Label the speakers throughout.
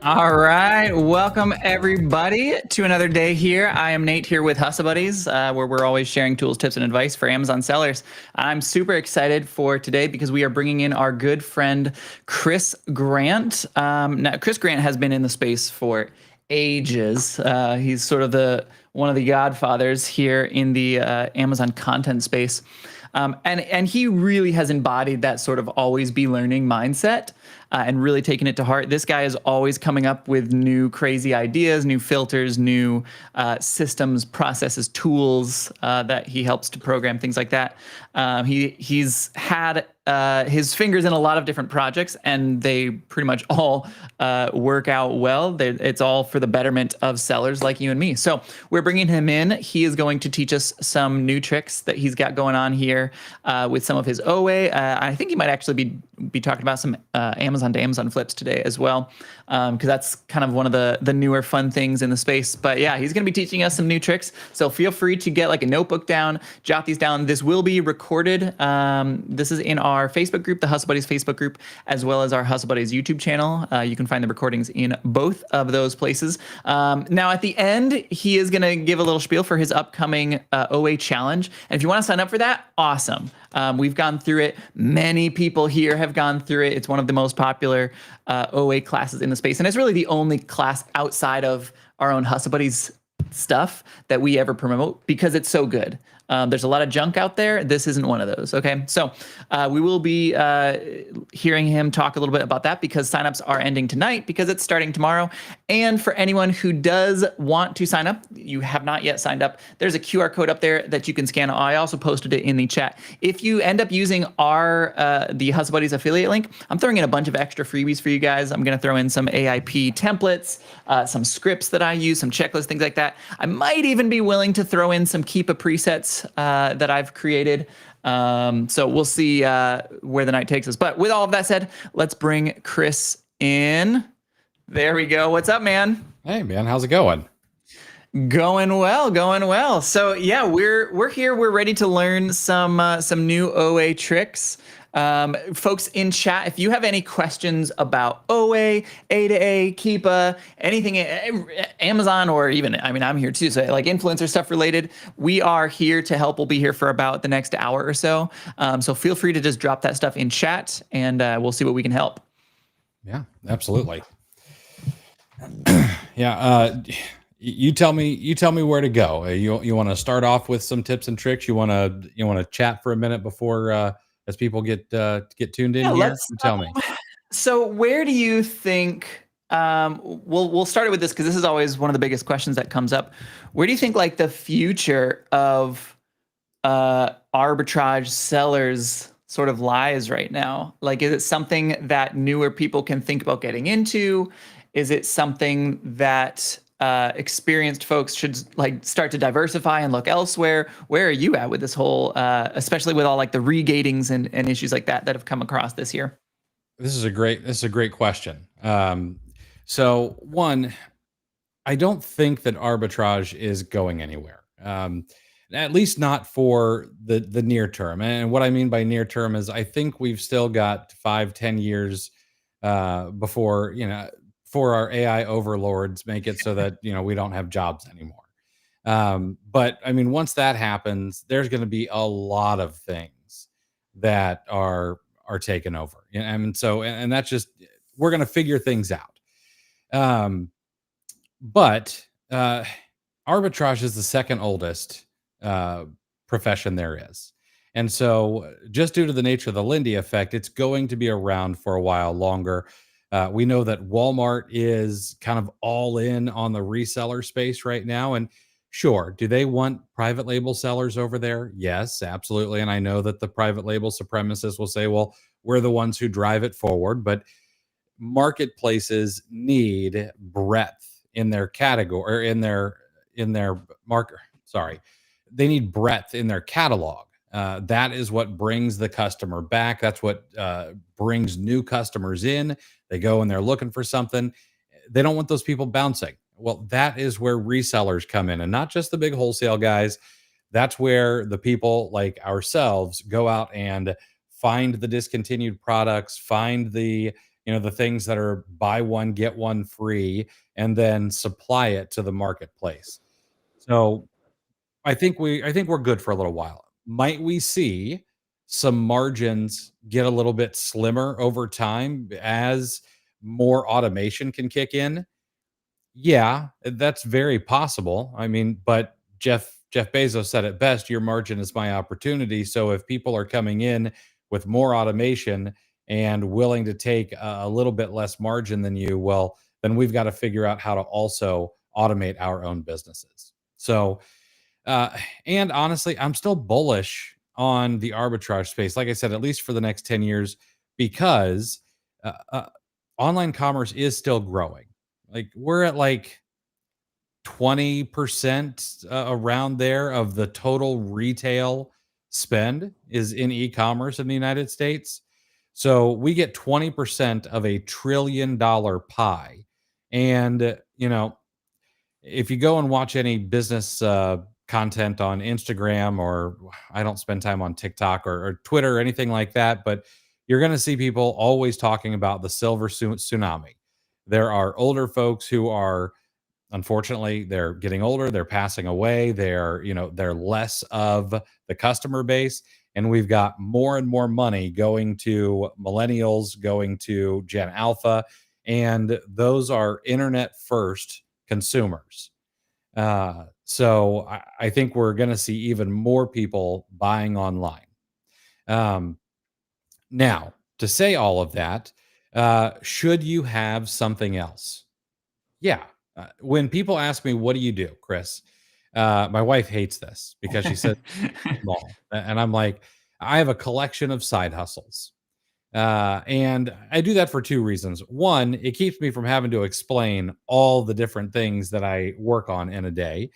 Speaker 1: All right, welcome everybody to another day here. I am Nate here with Hustle Buddies, where we're always sharing tools, tips, and advice for Amazon sellers. I'm super excited for today because we are bringing in our good friend Chris Grant. Now, Chris Grant has been in the space for ages. He's sort of one of the godfathers here in the Amazon content space. And he really has embodied that sort of always be learning mindset and really taken it to heart. This guy is always coming up with new crazy ideas, new filters, new systems, processes, tools that he helps to program, things like that. He's had his fingers in a lot of different projects, and they pretty much all work out well. It's all for the betterment of sellers like you and me. So we're bringing him in. He is going to teach us some new tricks that he's got going on here with some of his OA. I think he might actually be talking about some Amazon to Amazon flips today as well, because that's kind of one of the newer fun things in the space. But yeah, he's going to be teaching us some new tricks. So feel free to get like a notebook down, jot these down. This will be recorded. This is in our Facebook group, the Hustle Buddies Facebook group, as well as our Hustle Buddies YouTube channel. You can find the recordings in both of those places. Now at the end, he is going to give a little spiel for his upcoming OA challenge. And if you want to sign up for that, awesome. We've gone through it. Many people here have gone through it. It's one of the most popular OA classes in the space. And it's really the only class outside of our own Hustle Buddies stuff that we ever promote because it's so good. There's a lot of junk out there. This isn't one of those. Okay. So we will be hearing him talk a little bit about that because signups are ending tonight because it's starting tomorrow. And for anyone who does want to sign up, you have not yet signed up, there's a QR code up there that you can scan. I also posted it in the chat. If you end up using the Hustle Buddies affiliate link, I'm throwing in a bunch of extra freebies for you guys. I'm going to throw in some AIP templates, some scripts that I use, some checklists, things like that. I might even be willing to throw in some Keepa presets that I've created. So we'll see where the night takes us. But with all of that said, let's bring Chris in. There we go. What's up, man?
Speaker 2: Hey, man. How's it going?
Speaker 1: Going well, going well. So yeah, we're here. We're ready to learn some new OA tricks. Folks in chat, if you have any questions about OA, A to A, Keepa, anything, Amazon, or even, I mean, I'm here too. So like influencer stuff related, we are here to help. We'll be here for about the next hour or so. So feel free to just drop that stuff in chat and we'll see what we can help.
Speaker 2: Yeah, absolutely. Yeah. You tell me where to go. You want to start off with some tips and tricks? You want to chat for a minute before, as people get tuned in here? Tell me.
Speaker 1: So where do you think, we'll start it with this because this is always one of the biggest questions that comes up. Where do you think like the future of arbitrage sellers sort of lies right now? Like, is it something that newer people can think about getting into? Is it something that experienced folks should like start to diversify and look elsewhere? Where are you at with this whole, especially with all like the regatings and issues like that have come across this year?
Speaker 2: This is a great question. So one, I don't think that arbitrage is going anywhere. At least not for the near term. And what I mean by near term is I think we've still got 5-10 years before, for our AI overlords make it so that, we don't have jobs anymore. But I mean, once that happens, there's going to be a lot of things that are taken over. And so, and that's just, we're going to figure things out. But arbitrage is the second oldest profession there is. And so just due to the nature of the Lindy effect, it's going to be around for a while longer. We know that Walmart is kind of all in on the reseller space right now. And sure, do they want private label sellers over there? Yes, absolutely. And I know that the private label supremacists will say, well, we're the ones who drive it forward. But marketplaces need breadth in their category, or in their market. Sorry, they need breadth in their catalog. That is what brings the customer back. That's what brings new customers in. They go and they're looking for something. They don't want those people bouncing. Well, that is where resellers come in, and not just the big wholesale guys. That's where the people like ourselves go out and find the discontinued products, find the the things that are buy one get one free, and then supply it to the marketplace. So I think we're good for a little while. Might we see some margins get a little bit slimmer over time as more automation can kick in? Yeah, that's very possible. I mean, but Jeff Bezos said it best, your margin is my opportunity. So if people are coming in with more automation and willing to take a little bit less margin than you, well, then we've got to figure out how to also automate our own businesses. So uh, and honestly, I'm still bullish on the arbitrage space. Like I said, at least for the next 10 years, because uh, uh, online commerce is still growing. Like we're at like 20% around there of the total retail spend is in e-commerce in the United States. So we get 20% of $1 trillion pie. And, if you go and watch any business content on Instagram, or I don't spend time on TikTok or Twitter or anything like that, but you're going to see people always talking about the silver tsunami. There are older folks who are, unfortunately, they're getting older, they're passing away, they're less of the customer base, and we've got more and more money going to millennials, going to Gen Alpha, and those are internet first consumers. So I think we're going to see even more people buying online. Um, Now, to say all of that, should you have something else? Yeah. When people ask me, "What do you do, Chris?" My wife hates this because she says small, and I'm like, I have a collection of side hustles. And I do that for two reasons. One, it keeps me from having to explain all the different things that I work on in a day.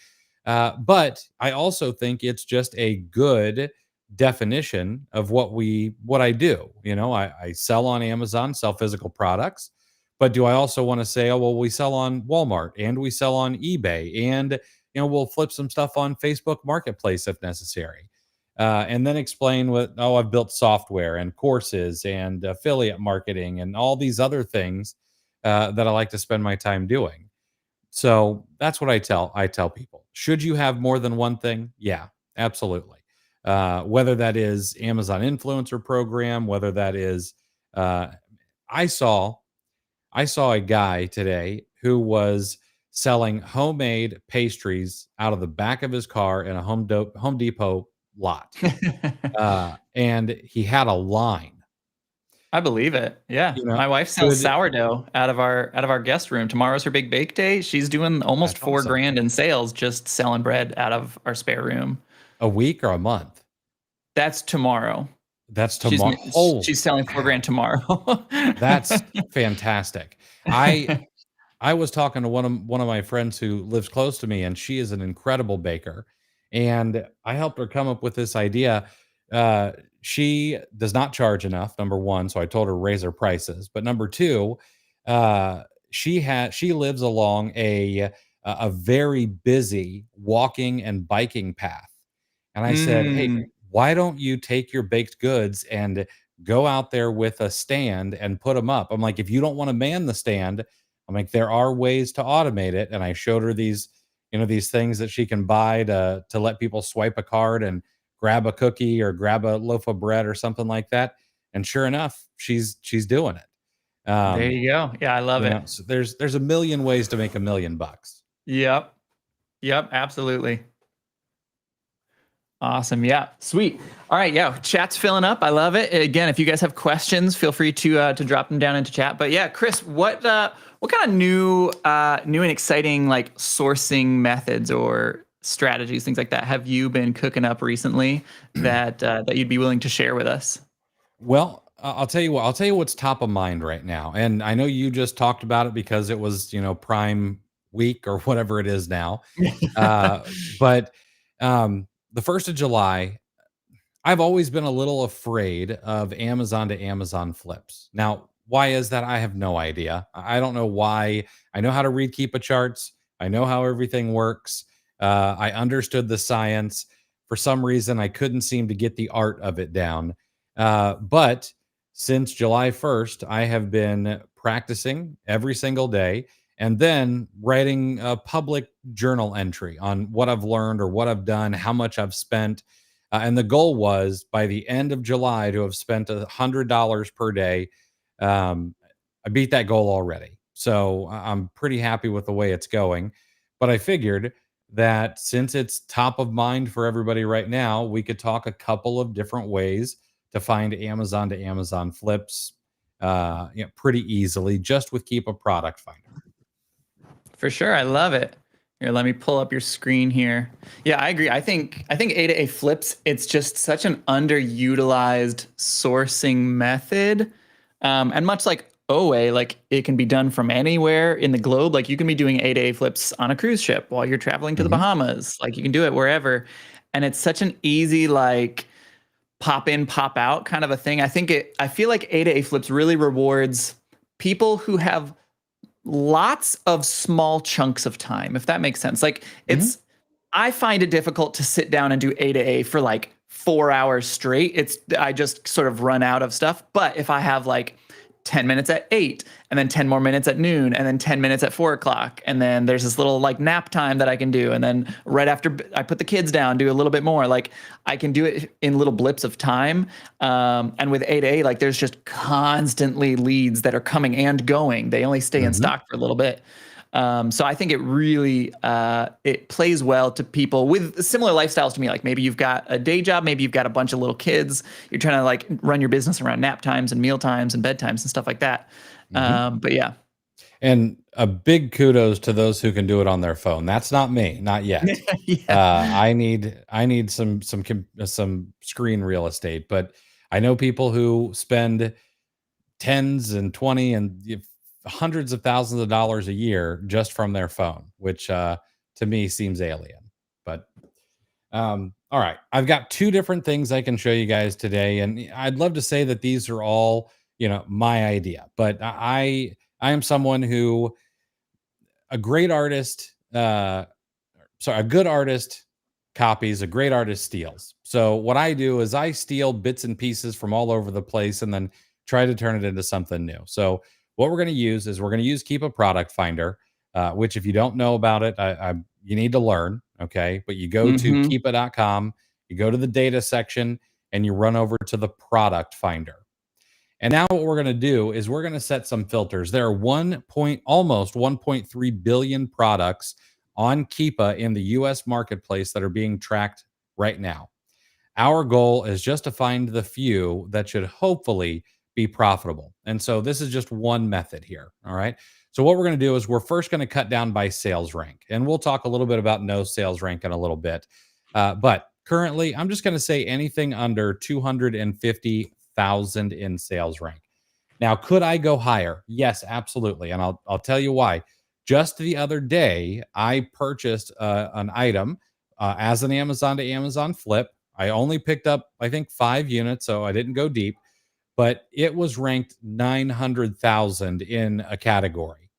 Speaker 2: But I also think it's just a good definition of what I do. I sell on Amazon, sell physical products. But do I also want to say, oh well, we sell on Walmart and we sell on eBay, and we'll flip some stuff on Facebook Marketplace if necessary, and then explain I've built software and courses and affiliate marketing and all these other things that I like to spend my time doing. So that's what I tell people. Should you have more than one thing? Yeah, absolutely. Whether that is Amazon influencer program, whether that is, uh, I saw I saw a guy today who was selling homemade pastries out of the back of his car in a Home Depot lot, and he had a line.
Speaker 1: I believe it. Yeah.
Speaker 2: You know,
Speaker 1: My wife sells
Speaker 2: should
Speaker 1: sourdough out of our guest room. Tomorrow's her big bake day. She's doing almost
Speaker 2: That's
Speaker 1: four
Speaker 2: awesome.
Speaker 1: grand in sales just selling bread out of our spare room.
Speaker 2: A week or a month?
Speaker 1: That's tomorrow.
Speaker 2: That's
Speaker 1: She's
Speaker 2: tomorrow. Holy
Speaker 1: she's selling 4 grand
Speaker 2: cow!
Speaker 1: tomorrow.
Speaker 2: That's fantastic. I I was talking to one of my friends who lives close to me, and she is an incredible baker. And I helped her come up with this idea. She does not charge enough, number one, so I told her to raise her prices. But number two, she lives along a very busy walking and biking path. And I said, "Hey,
Speaker 1: Mm,
Speaker 2: why don't you take your baked goods and go out there with a stand and put them up?" I'm like, "If you don't want to man the stand," I'm like, "there are ways to automate it." And I showed her these things that she can buy to let people swipe a card and grab a cookie or grab a loaf of bread or something like that. And sure enough, she's doing it.
Speaker 1: there you go. Yeah, I love it.
Speaker 2: So there's a million ways to make $1 million.
Speaker 1: Yep. Yep, absolutely. Awesome. Yeah. Sweet. All right. Yeah. Chat's filling up. I love it. Again, if you guys have questions, feel free to drop them down into chat. But yeah, Chris, what kind of new and exciting like sourcing methods or strategies, things like that, have you been cooking up recently that you'd be willing to share with us?
Speaker 2: Well, I'll tell you what. I'll tell you what's top of mind right now. And I know you just talked about it because it was, Prime Week or whatever it is now. But the 1st of July, I've always been a little afraid of Amazon to Amazon flips. Now, why is that? I have no idea. I don't know why. I know how to read Keepa charts. I know how everything works. I understood the science. For some reason, I couldn't seem to get the art of it down. But since July 1st, I have been practicing every single day and then writing a public journal entry on what I've learned or what I've done, how much I've spent. And the goal was by the end of July to have spent $100 per day. Um, I beat that goal already. So I'm pretty happy with the way it's going. But I figured that since it's top of mind for everybody right now, we could talk a couple of different ways to find Amazon to Amazon flips pretty easily just with Keep a Product Finder.
Speaker 1: For sure. I love it. Here, let me pull up your screen here. Yeah, I agree. I think A to A flips, it's just such an underutilized sourcing method. And much like OA, like it can be done from anywhere in the globe. Like you can be doing A to A flips on a cruise ship while you're traveling to the
Speaker 2: Mhm.
Speaker 1: Bahamas. Like you can do it wherever. And it's such an easy, like, pop in, pop out kind of a thing. I feel like A to A flips really rewards people who have lots of small chunks of time, if that makes sense. Like
Speaker 2: Mhm.
Speaker 1: I find it difficult to sit down and do A to A for like 4 hours straight. I just sort of run out of stuff. But if I have like 10 minutes at 8 and then 10 more minutes at noon and then 10 minutes at 4 o'clock, and then there's this little like nap time that I can do, and then right after I put the kids down, do a little bit more. Like I can do it in little blips of time. And with A to A, like there's just constantly leads that are coming and going. They only stay in
Speaker 2: Mhm.
Speaker 1: stock for a little bit. So I think it really it plays well to people with similar lifestyles to me. Like maybe you've got a day job, maybe you've got a bunch of little kids. You're trying to like run your business around nap times and meal times and bedtimes and stuff like that.
Speaker 2: Mhm.
Speaker 1: But yeah,
Speaker 2: And a big kudos to those who can do it on their phone. That's not me, not yet.
Speaker 1: yeah,
Speaker 2: I need some screen real estate, but I know people who spend tens and 20 and hundreds of thousands of dollars a year just from their phone, which to me seems alien. But all right, I've got two different things I can show you guys today, and I'd love to say that these are all my idea, but I am someone who a great artist a good artist copies, a great artist steals. So what I do is I steal bits and pieces from all over the place and then try to turn it into something new. So what we're going to use is we're going to use Keep a Product Finder, which if you don't know about it, you need to learn. Okay, but you go to
Speaker 1: hmm
Speaker 2: keepa.com, you go to the data section, and you run over to the product finder. And now what we're going to do is we're going to set some filters. There are almost 1.3 billion products on Keepa in the US marketplace that are being tracked right now. Our goal is just to find the few that should hopefully be profitable. And so this is just one method here. All right. So what we're going to do is we're first going to cut down by sales rank. And we'll talk a little bit about no sales rank in a little bit. But currently, I'm just going to say anything under 250,000 in sales rank. Now, could I go higher? Yes, absolutely. And I'll tell you why. Just the other day, I purchased an item as an Amazon to Amazon flip. I only picked up, I think, 5 units, so I didn't go deep, but it was ranked 900,000 in a category.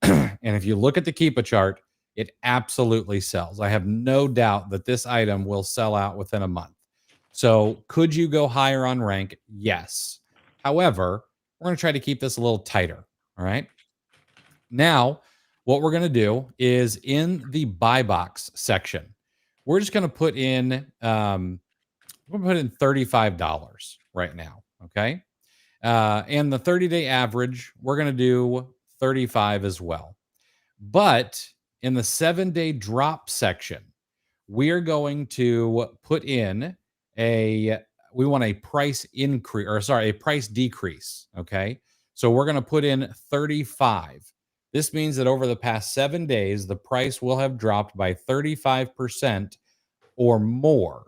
Speaker 2: And if you look at the Keepa chart, it absolutely sells. I have no doubt that this item will sell out within a month. So, could you go higher on rank? Yes. However, we're going to try to keep this a little tighter. All right. Now, what we're going to do is in the buy box section, we're just going to put in we're going to put in $35 right now. Okay. And the 30-day average, we're going to do 35 as well. But in the 7-day drop section, we are going to put in a we want a price increase, or sorry, a price decrease. Okay. So we're going to put in 35. This means that over the past 7 days, the price will have dropped by 35% or more.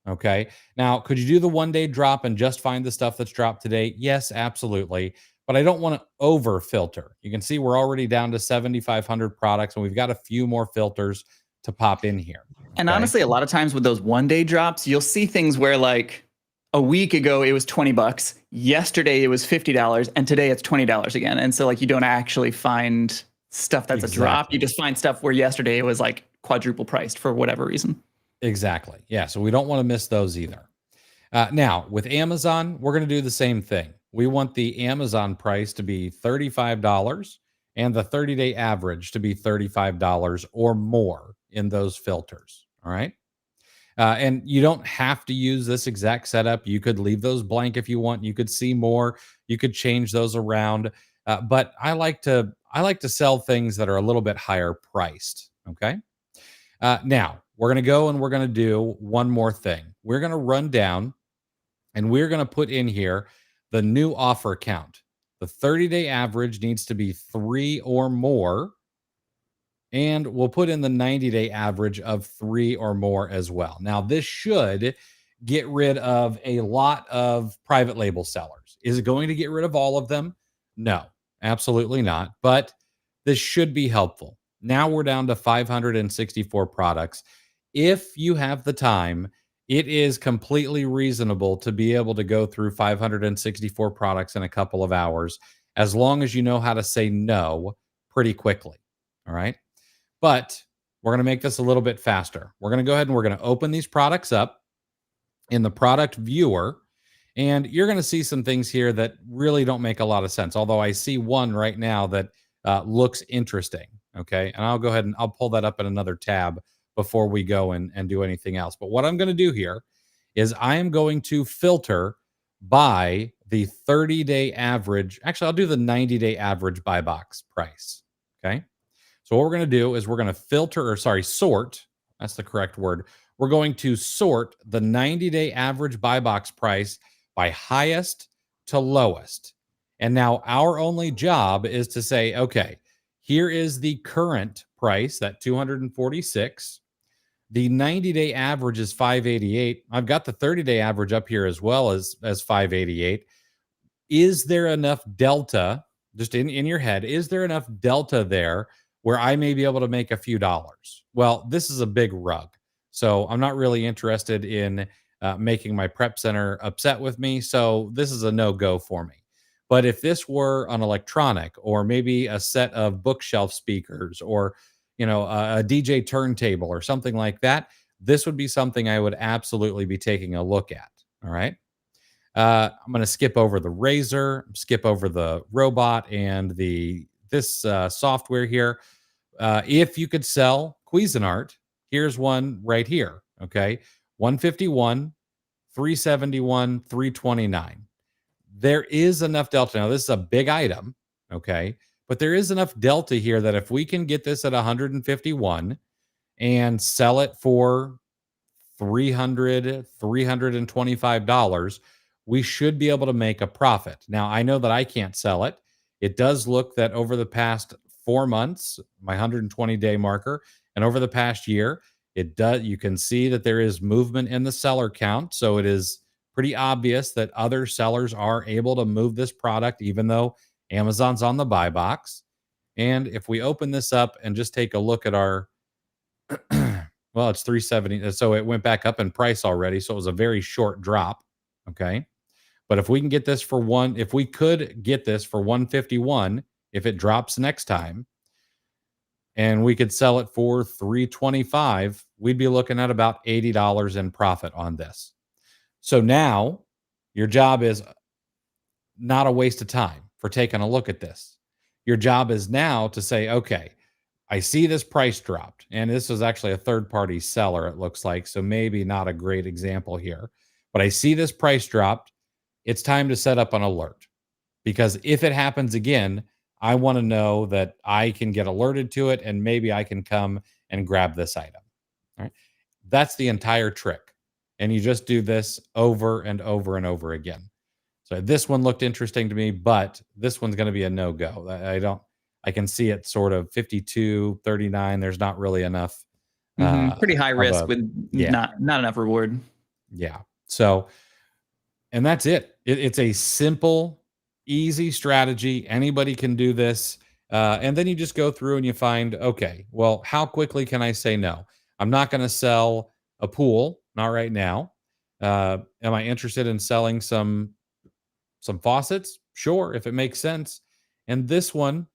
Speaker 2: Okay. Now, could you do the 1 day drop and just find the stuff that's dropped today? Yes, absolutely. But I don't want to over filter. You can see we're already down to 7,500 products, and we've got a few more filters to pop in here.
Speaker 1: And
Speaker 2: Okay.
Speaker 1: honestly, a lot of times with those 1 day drops, you'll see things where like a week ago it was $20, yesterday it was $50, and today it's $20 again. And so like you don't actually find stuff that's a drop. You
Speaker 2: Exactly.
Speaker 1: just find stuff where yesterday it was like quadruple priced for whatever reason.
Speaker 2: Exactly. Yeah. So we don't want to miss those either. Now, with Amazon, we're going to do the same thing. we want the Amazon price to be $35 and the 30-day average to be $35 or more in those filters. All right. And you don't have to use this exact setup. You could leave those blank if you want. You could see more. You could change those around. But I like to sell things that are a little bit higher priced. Okay. Now we're going to go and we're going to do one more thing. We're going to run down and we're going to put in here the new offer count. The 30-day average needs to be 3 or more, and we'll put in the 90-day average of 3 or more as well. Now, this should get rid of a lot of private label sellers. Is it going to get rid of all of them? No, absolutely not. But this should be helpful. Now we're down to 564 products. If you have the time, it is completely reasonable to be able to go through 564 products in a couple of hours, as long as you know how to say no pretty quickly. All right. But we're going to make this a little bit faster. We're going to go ahead and we're going to open these products up in the product viewer. And you're going to see some things here that really don't make a lot of sense. Although I see one right now that looks interesting. Okay. And I'll go ahead and I'll pull that up in another tab before we go and do anything else. But what I'm going to do here is I am going to filter by the 30-day average. Actually, I'll do the 90-day average buy box price. Okay. So what we're going to do is we're going to sort. That's the correct word. We're going to sort the 90-day average buy box price by highest to lowest. And now our only job is to say, okay, here is the current price, that 246. The 90-day average is 588. I've got the 30-day average up here as well as 588. Is there enough delta, just in your head, is there enough delta there where I may be able to make a few dollars? Well, this is a big rug. So I'm not really interested in making my prep center upset with me. So this is a no-go for me. But if this were an electronic or maybe a set of bookshelf speakers or a DJ turntable or something like that, this would be something I would absolutely be taking a look at. All right. I'm going to skip over the razor, skip over the robot and this software here. If you could sell Cuisinart, here's one right here. Okay. 151, 371, 329. There is enough delta. Now, this is a big item. Okay. But there is enough delta here that if we can get this at 151 and sell it for $325, we should be able to make a profit. Now, I know that I can't sell it. It does look that over the past 4 months, my 120-day marker, and over the past year, you can see that there is movement in the seller count. So it is pretty obvious that other sellers are able to move this product, even though Amazon's on the buy box. And if we open this up and just take a look at our, well, it's 370. So it went back up in price already. So it was a very short drop. Okay. But if we can get this if we could get this for 151, if it drops next time, and we could sell it for 325, we'd be looking at about $80 in profit on this. So now your job is not a waste of time for taking a look at this. Your job is now to say, okay, I see this price dropped, and this is actually a third-party seller, it looks like, so maybe not a great example here. But I see this price dropped. It's time to set up an alert, because if it happens again, I want to know that I can get alerted to it, and maybe I can come and grab this item. All right. That's the entire trick. And you just do this over and over and over again. So this one looked interesting to me, but this one's going to be a no-go. I can see it sort of 52, 39. There's not really enough.
Speaker 1: Pretty high risk with not enough reward.
Speaker 2: Yeah. So, and that's it. It's a simple, easy strategy. Anybody can do this. And then you just go through and you find, okay, well, how quickly can I say no? I'm not going to sell a pool. Not right now. Am I interested in selling some faucets? Sure, if it makes sense. And this one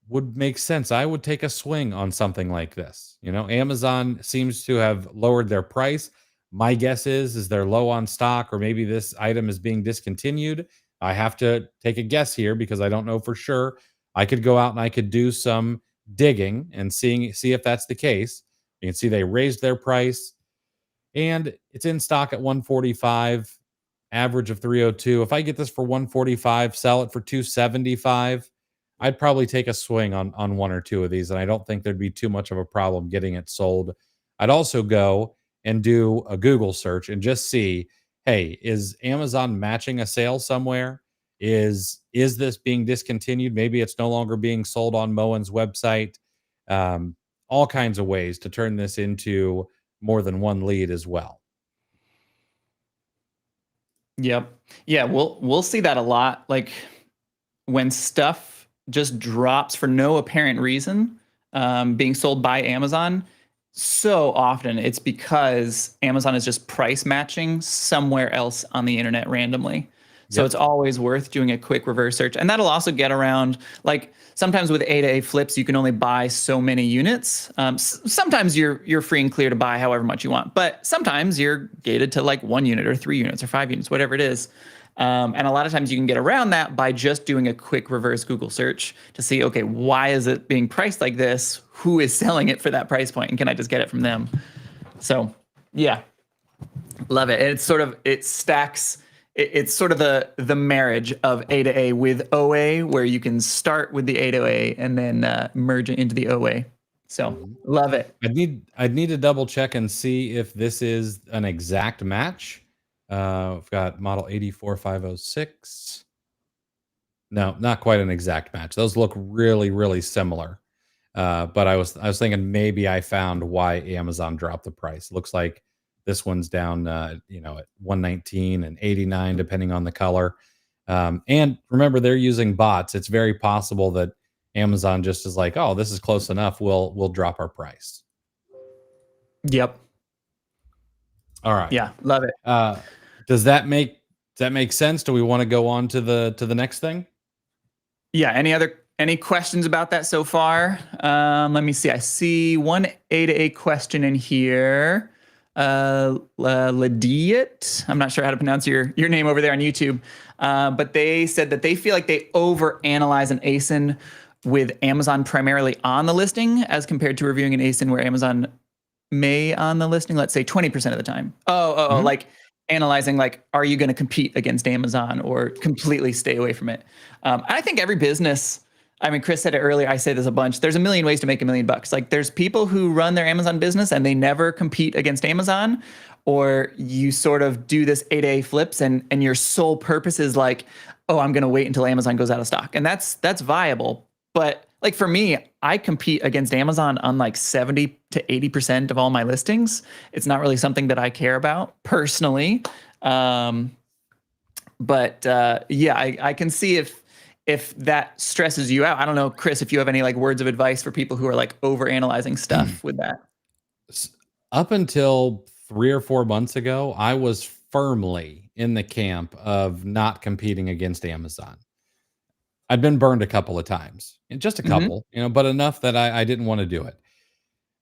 Speaker 2: would make sense. I would take a swing on something like this. Amazon seems to have lowered their price. My guess is they're low on stock, or maybe this item is being discontinued. I have to take a guess here because I don't know for sure. I could go out and I could do some digging and see if that's the case. You can see they raised their price and it's in stock at 145, average of 302. If I get this for 145, sell it for 275, I'd probably take a swing on one or two of these, and I don't think there'd be too much of a problem getting it sold. I'd also go and do a Google search and just see, hey, is Amazon matching a sale somewhere? Is this being discontinued? Maybe it's no longer being sold on Moen's website. Um, all kinds of ways to turn this into more than one lead as well.
Speaker 1: Yep. Yeah, we'll see that a lot. Like when stuff just drops for no apparent reason, being sold by Amazon, so often it's because Amazon is just price matching somewhere else on the internet randomly. So
Speaker 2: Yep.
Speaker 1: it's always worth doing a quick reverse search. And that'll also get around, like sometimes with A to A flips, you can only buy so many units. Sometimes you're free and clear to buy however much you want, but sometimes you're gated to like 1 unit or 3 units or 5 units, whatever it is. And a lot of times you can get around that by just doing a quick reverse Google search to see, okay, why is it being priced like this? Who is selling it for that price point? And can I just get it from them? So yeah, love it. And it stacks. It's sort of the marriage of A to A with OA, where you can start with the A to A and then merge it into the OA. So love it.
Speaker 2: I'd need to double check and see if this is an exact match. I've got model 84506. No, not quite an exact match. Those look really, really similar. But I was thinking maybe I found why Amazon dropped the price. Looks like this one's down, at 119 and 89, depending on the color. And remember, they're using bots. It's very possible that Amazon just is like, oh, this is close enough. We'll drop our price.
Speaker 1: Yep.
Speaker 2: All right.
Speaker 1: Yeah, love it.
Speaker 2: Does that make sense? Do we want to go on to the next thing?
Speaker 1: Yeah. Any questions about that so far? Let me see. I see one A to A question in here. Ladiet. I'm not sure how to pronounce your name over there on YouTube. But they said that they feel like they overanalyze an ASIN with Amazon primarily on the listing as compared to reviewing an ASIN where Amazon may on the listing, let's say 20% of the time. Like analyzing, like, are you going to compete against Amazon or completely stay away from it? I think every business, I mean, Chris said it earlier, I say this a bunch, there's a million ways to make $1 million. Like there's people who run their Amazon business and they never compete against Amazon, or you sort of do this 8A flips and your sole purpose is like, oh, I'm going to wait until Amazon goes out of stock. And that's viable. But like for me, I compete against Amazon on like 70 to 80% of all my listings. It's not really something that I care about personally. Yeah, I can see if that stresses you out. I don't know, Chris, if you have any like words of advice for people who are like over analyzing stuff with that.
Speaker 2: Up until 3 or 4 months ago, I was firmly in the camp of not competing against Amazon. I'd been burned a couple of times, and just a couple, but enough that I didn't want to do it.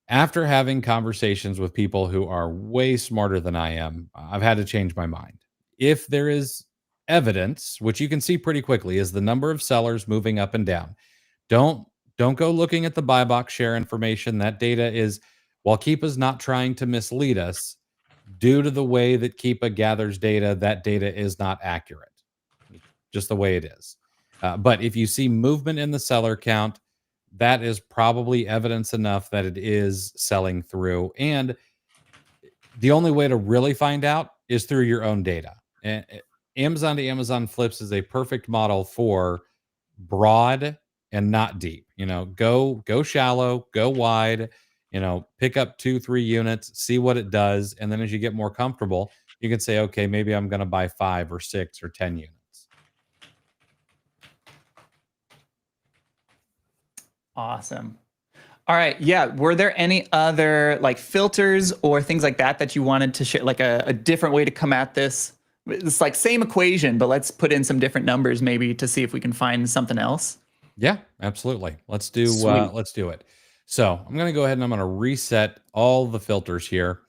Speaker 2: After having conversations with people who are way smarter than I am, I've had to change my mind. If there is evidence, which you can see pretty quickly, is the number of sellers moving up and down. Don't go looking at the buy box share information. That data is, while Keepa's not trying to mislead us, due to the way that Keepa gathers data, that data is not accurate. Just the way it is. But if you see movement in the seller count, that is probably evidence enough that it is selling through. And the only way to really find out is through your own data. And Amazon to Amazon flips is a perfect model for broad and not deep. Go shallow, go wide, pick up 2-3 units, see what it does. And then as you get more comfortable, you can say, okay, maybe I'm going to buy 5 or 6 or 10 units.
Speaker 1: Awesome. All right. Yeah. Were there any other like filters or things like that you wanted to share, like a different way to come at this? It's like same equation, but let's put in some different numbers maybe to see if we can find something else.
Speaker 2: Yeah, absolutely. Let's do it. So I'm going to go ahead and I'm going to reset all the filters here.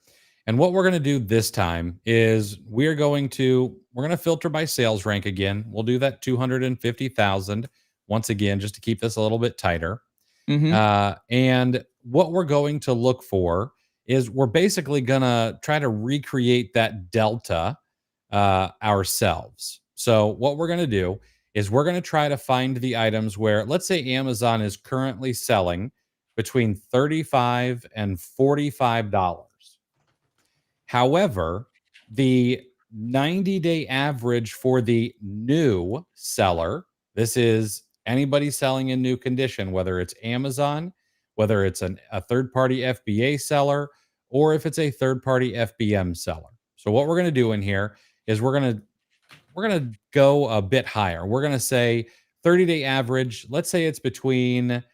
Speaker 2: And what we're going to do this time is we're going to we're going to filter by sales rank again. We'll do that 250,000 once again, just to keep this a little bit tighter.
Speaker 1: Mm-hmm.
Speaker 2: And what we're going to look for is we're basically going to try to recreate that delta ourselves. So what we're going to do is we're going to try to find the items where, let's say Amazon is currently selling between $35 and $45. However, the 90-day average for the new seller, this is anybody selling in new condition, whether it's Amazon, whether it's a third-party FBA seller, or if it's a third-party FBM seller. So what we're going to do in here is we're going to go a bit higher. We're going to say 30-day average. Let's say it's between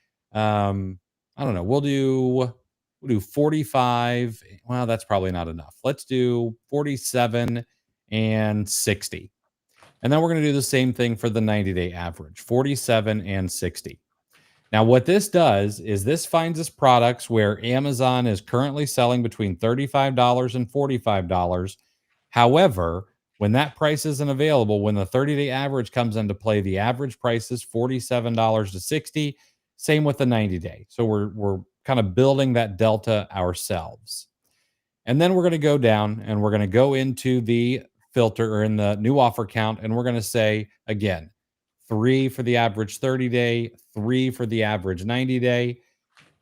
Speaker 2: I don't know, we'll do 45. Well, that's probably not enough. Let's do 47 and 60. And then we're going to do the same thing for the 90-day average, 47 and 60. Now, what this does is this finds us products where Amazon is currently selling between $35 and $45. However, when that price isn't available, when the 30-day average comes into play, the average price is $47 to 60. Same with the 90-day. So we're kind of building that delta ourselves. And then we're going to go down and we're going to go into the filter or in the new offer count, and we're going to say again, 3 for the average 30-day, 3 for the average 90-day.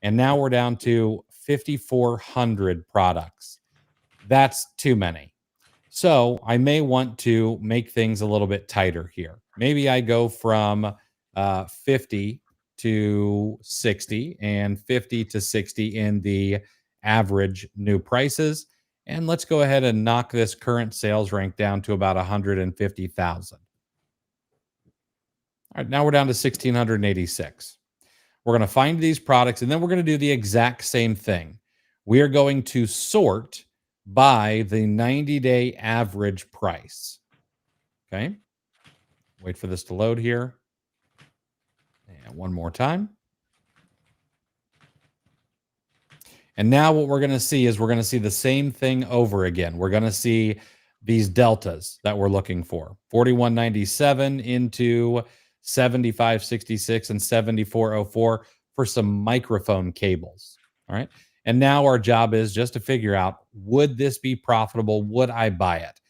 Speaker 2: And now we're down to 5,400 products. That's too many. So I may want to make things a little bit tighter here. Maybe I go from 50 to 60 and 50 to 60 in the average new prices. And let's go ahead and knock this current sales rank down to about 150,000. All right, now we're down to 1,686. We're going to find these products, and then we're going to do the exact same thing. We are going to sort by the 90-day average price. Okay. Wait for this to load here. And one more time. And now what we're going to see is we're going to see the same thing over again. We're going to see these deltas that we're looking for. 4197 into 7566 and 7404 for some microphone cables. All right. And now our job is just to figure out, would this be profitable? Would I buy it?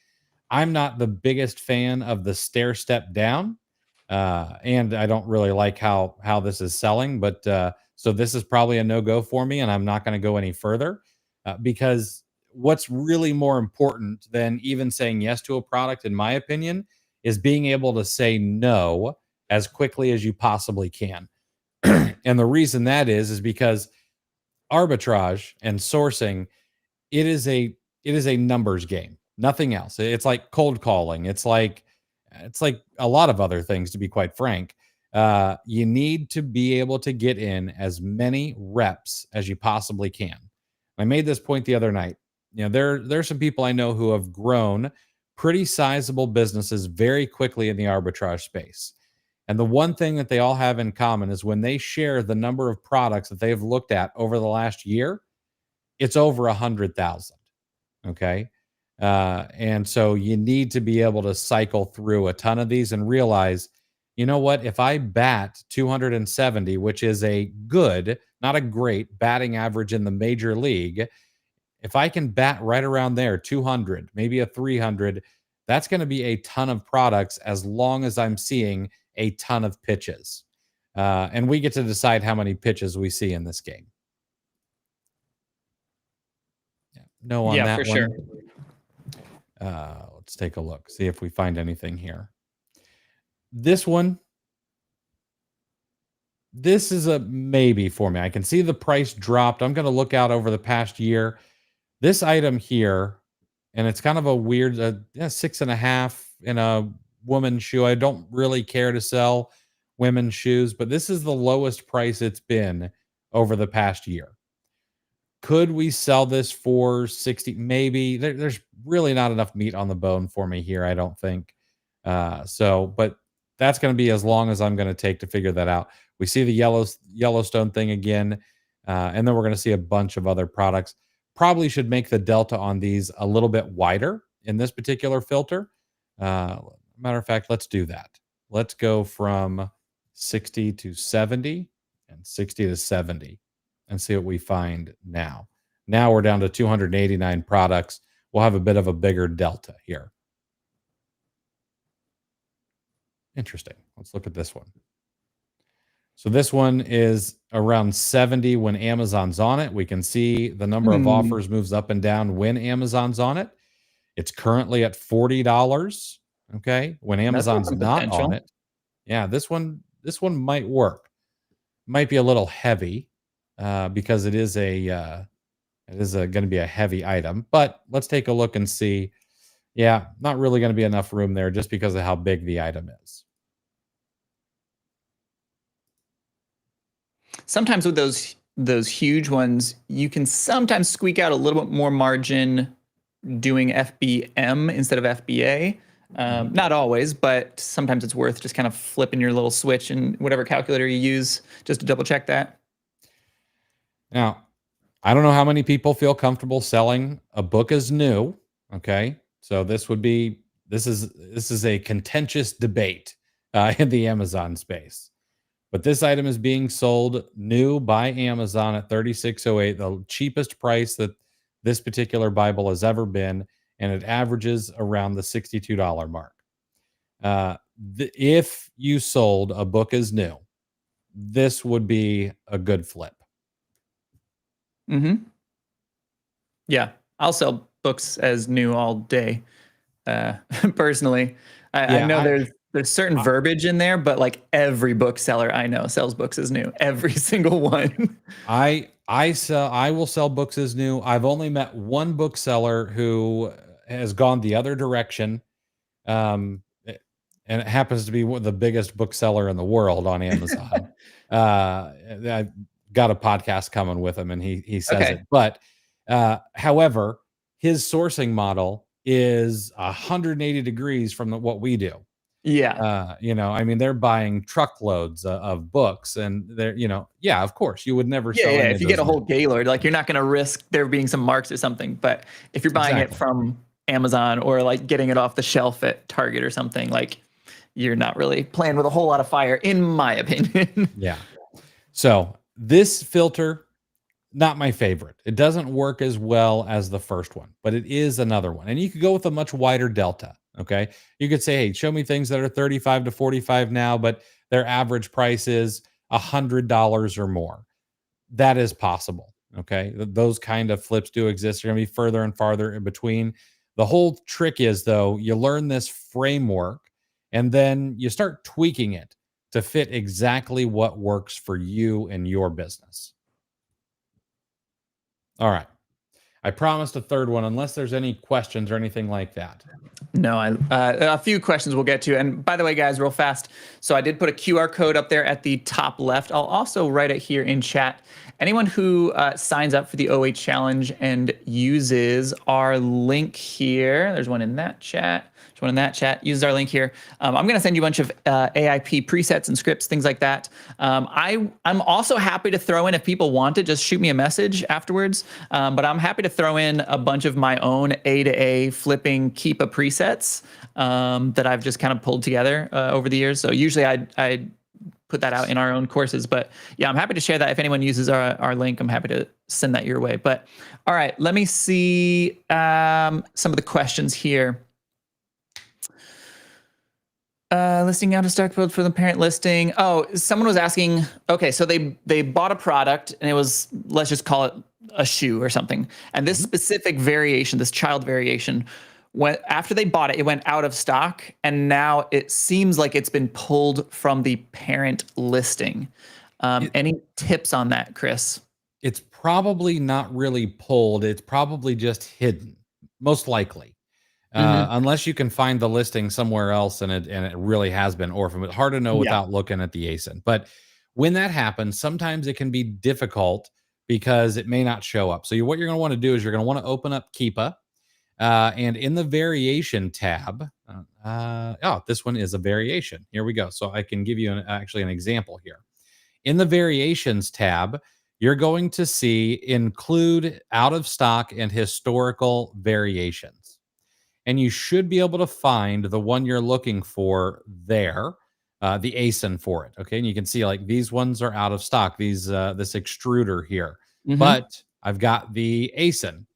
Speaker 2: I'm not the biggest fan of the stair step down. And I don't really like how this is selling, but so this is probably a no-go for me, and I'm not going to go any further because what's really more important than even saying yes to a product, in my opinion, is being able to say no as quickly as you possibly can. And the reason that is because arbitrage and sourcing, it is a numbers game, nothing else. It's like cold calling. It's like a lot of other things, to be quite frank. You need to be able to get in as many reps as you possibly can. I made this point the other night. There's some people I know who have grown pretty sizable businesses very quickly in the arbitrage space. And the one thing that they all have in common is when they share the number of products that they've looked at over the last year, it's over 100,000. Okay. And so you need to be able to cycle through a ton of these and realize, you know what, if I bat 270, which is a good, not a great batting average in the major league, if I can bat right around there, 200, maybe a 300, that's going to be a ton of products as long as I'm seeing a ton of pitches. And we get to decide how many pitches we see in this game. Yeah, no on that
Speaker 1: for
Speaker 2: one.
Speaker 1: Sure.
Speaker 2: Let's take a look, see if we find anything here. This one, this is a maybe for me. I can see the price dropped. I'm going to look out over the past year. This item here, and it's kind of a weird 6.5 in a woman's shoe. I don't really care to sell women's shoes, but this is the lowest price it's been over the past year. Could we sell this for 60? Maybe. There's really not enough meat on the bone for me here, I don't think. But that's going to be as long as I'm going to take to figure that out. We see the Yellowstone thing again, and then we're going to see a bunch of other products. Probably should make the delta on these a little bit wider in this particular filter, Matter of fact, let's do that. Let's go from 60 to 70 and 60 to 70 and see what we find now. Now we're down to 289 products. We'll have a bit of a bigger delta here. Interesting. Let's look at this one. So this one is around 70 when Amazon's on it. We can see the number of offers moves up and down when Amazon's on it. It's currently at $40. Okay. When Amazon's not on it. Yeah, this one might work. Might be a little heavy because it is going to be a heavy item. But let's take a look and see. Yeah, not really going to be enough room there just because of how big the item is.
Speaker 1: Sometimes with those huge ones, you can sometimes squeak out a little bit more margin doing FBM instead of FBA. Not always, but sometimes it's worth just kind of flipping your little switch and whatever calculator you use just to double check that.
Speaker 2: Now, I don't know how many people feel comfortable selling a book as new. Okay. So this is a contentious debate in the Amazon space. But this item is being sold new by Amazon at $36.08, the cheapest price that this particular Bible has ever been, and it averages around the $62 mark. If you sold a book as new, this would be a good flip.
Speaker 1: Yeah, I'll sell books as new all day. Personally, I know there's certain verbiage in there, but like every bookseller I know sells books as new. Every single one.
Speaker 2: I will sell books as new. I've only met one bookseller who has gone the other direction. And it happens to be the biggest bookseller in the world on Amazon. I've got a podcast coming with him and he says it. But however, his sourcing model is 180 degrees from what we do.
Speaker 1: Yeah.
Speaker 2: I mean, they're buying truckloads of books and they're, yeah, of course you would never sell.
Speaker 1: Yeah. If you get a whole Gaylord, like you're not going to risk there being some marks or something. But if you're buying it from Amazon or like getting it off the shelf at Target or something, like you're not really playing with a whole lot of fire, in my opinion.
Speaker 2: Yeah. So this filter, not my favorite. It doesn't work as well as the first one, but it is another one. And you could go with a much wider delta. Okay. You could say, hey, show me things that are 35 to 45 now, but their average price is $100 or more. That is possible. Okay. Those kind of flips do exist. They're going to be further and farther in between. The whole trick is, though, you learn this framework and then you start tweaking it to fit exactly what works for you and your business. All right. I promised a third one, unless there's any questions or anything like that.
Speaker 1: No, a few questions we'll get to. And by the way, guys, real fast. So I did put a QR code up there at the top left. I'll also write it here in chat. Anyone who signs up for the OH challenge and uses our link here, there's one in that chat. There's one in that chat. Uses our link here. I'm going to send you a bunch of AIP presets and scripts, things like that. I'm also happy to throw in, if people want it, just shoot me a message afterwards. But I'm happy to throw in a bunch of my own A to A flipping Keepa presets that I've just kind of pulled together over the years. So usually I put that out in our own courses, but yeah, I'm happy to share that. If anyone uses our link, I'm happy to send that your way. But all right, let me see some of the questions here. Listing out of stock build for the parent listing. Oh, someone was asking, okay, so they bought a product and it was, let's just call it a shoe or something. And this specific variation, this child variation, after they bought it, it went out of stock. And now it seems like it's been pulled from the parent listing. Any tips on that, Chris?
Speaker 2: It's probably not really pulled. It's probably just hidden, most likely. Unless you can find the listing somewhere else and it really has been orphaned. It's hard to know without looking at the ASIN. But when that happens, sometimes it can be difficult because it may not show up. So what you're going to want to do is you're going to want to open up Keepa. And in the variation tab, this one is a variation. Here we go. So I can give you actually an example here. In the variations tab, you're going to see include out of stock and historical variations. and you should be able to find the one you're looking for there, the ASIN for it. Okay, and you can see like these ones are out of stock. These this extruder here,
Speaker 1: Mm-hmm.
Speaker 2: but I've got the ASIN.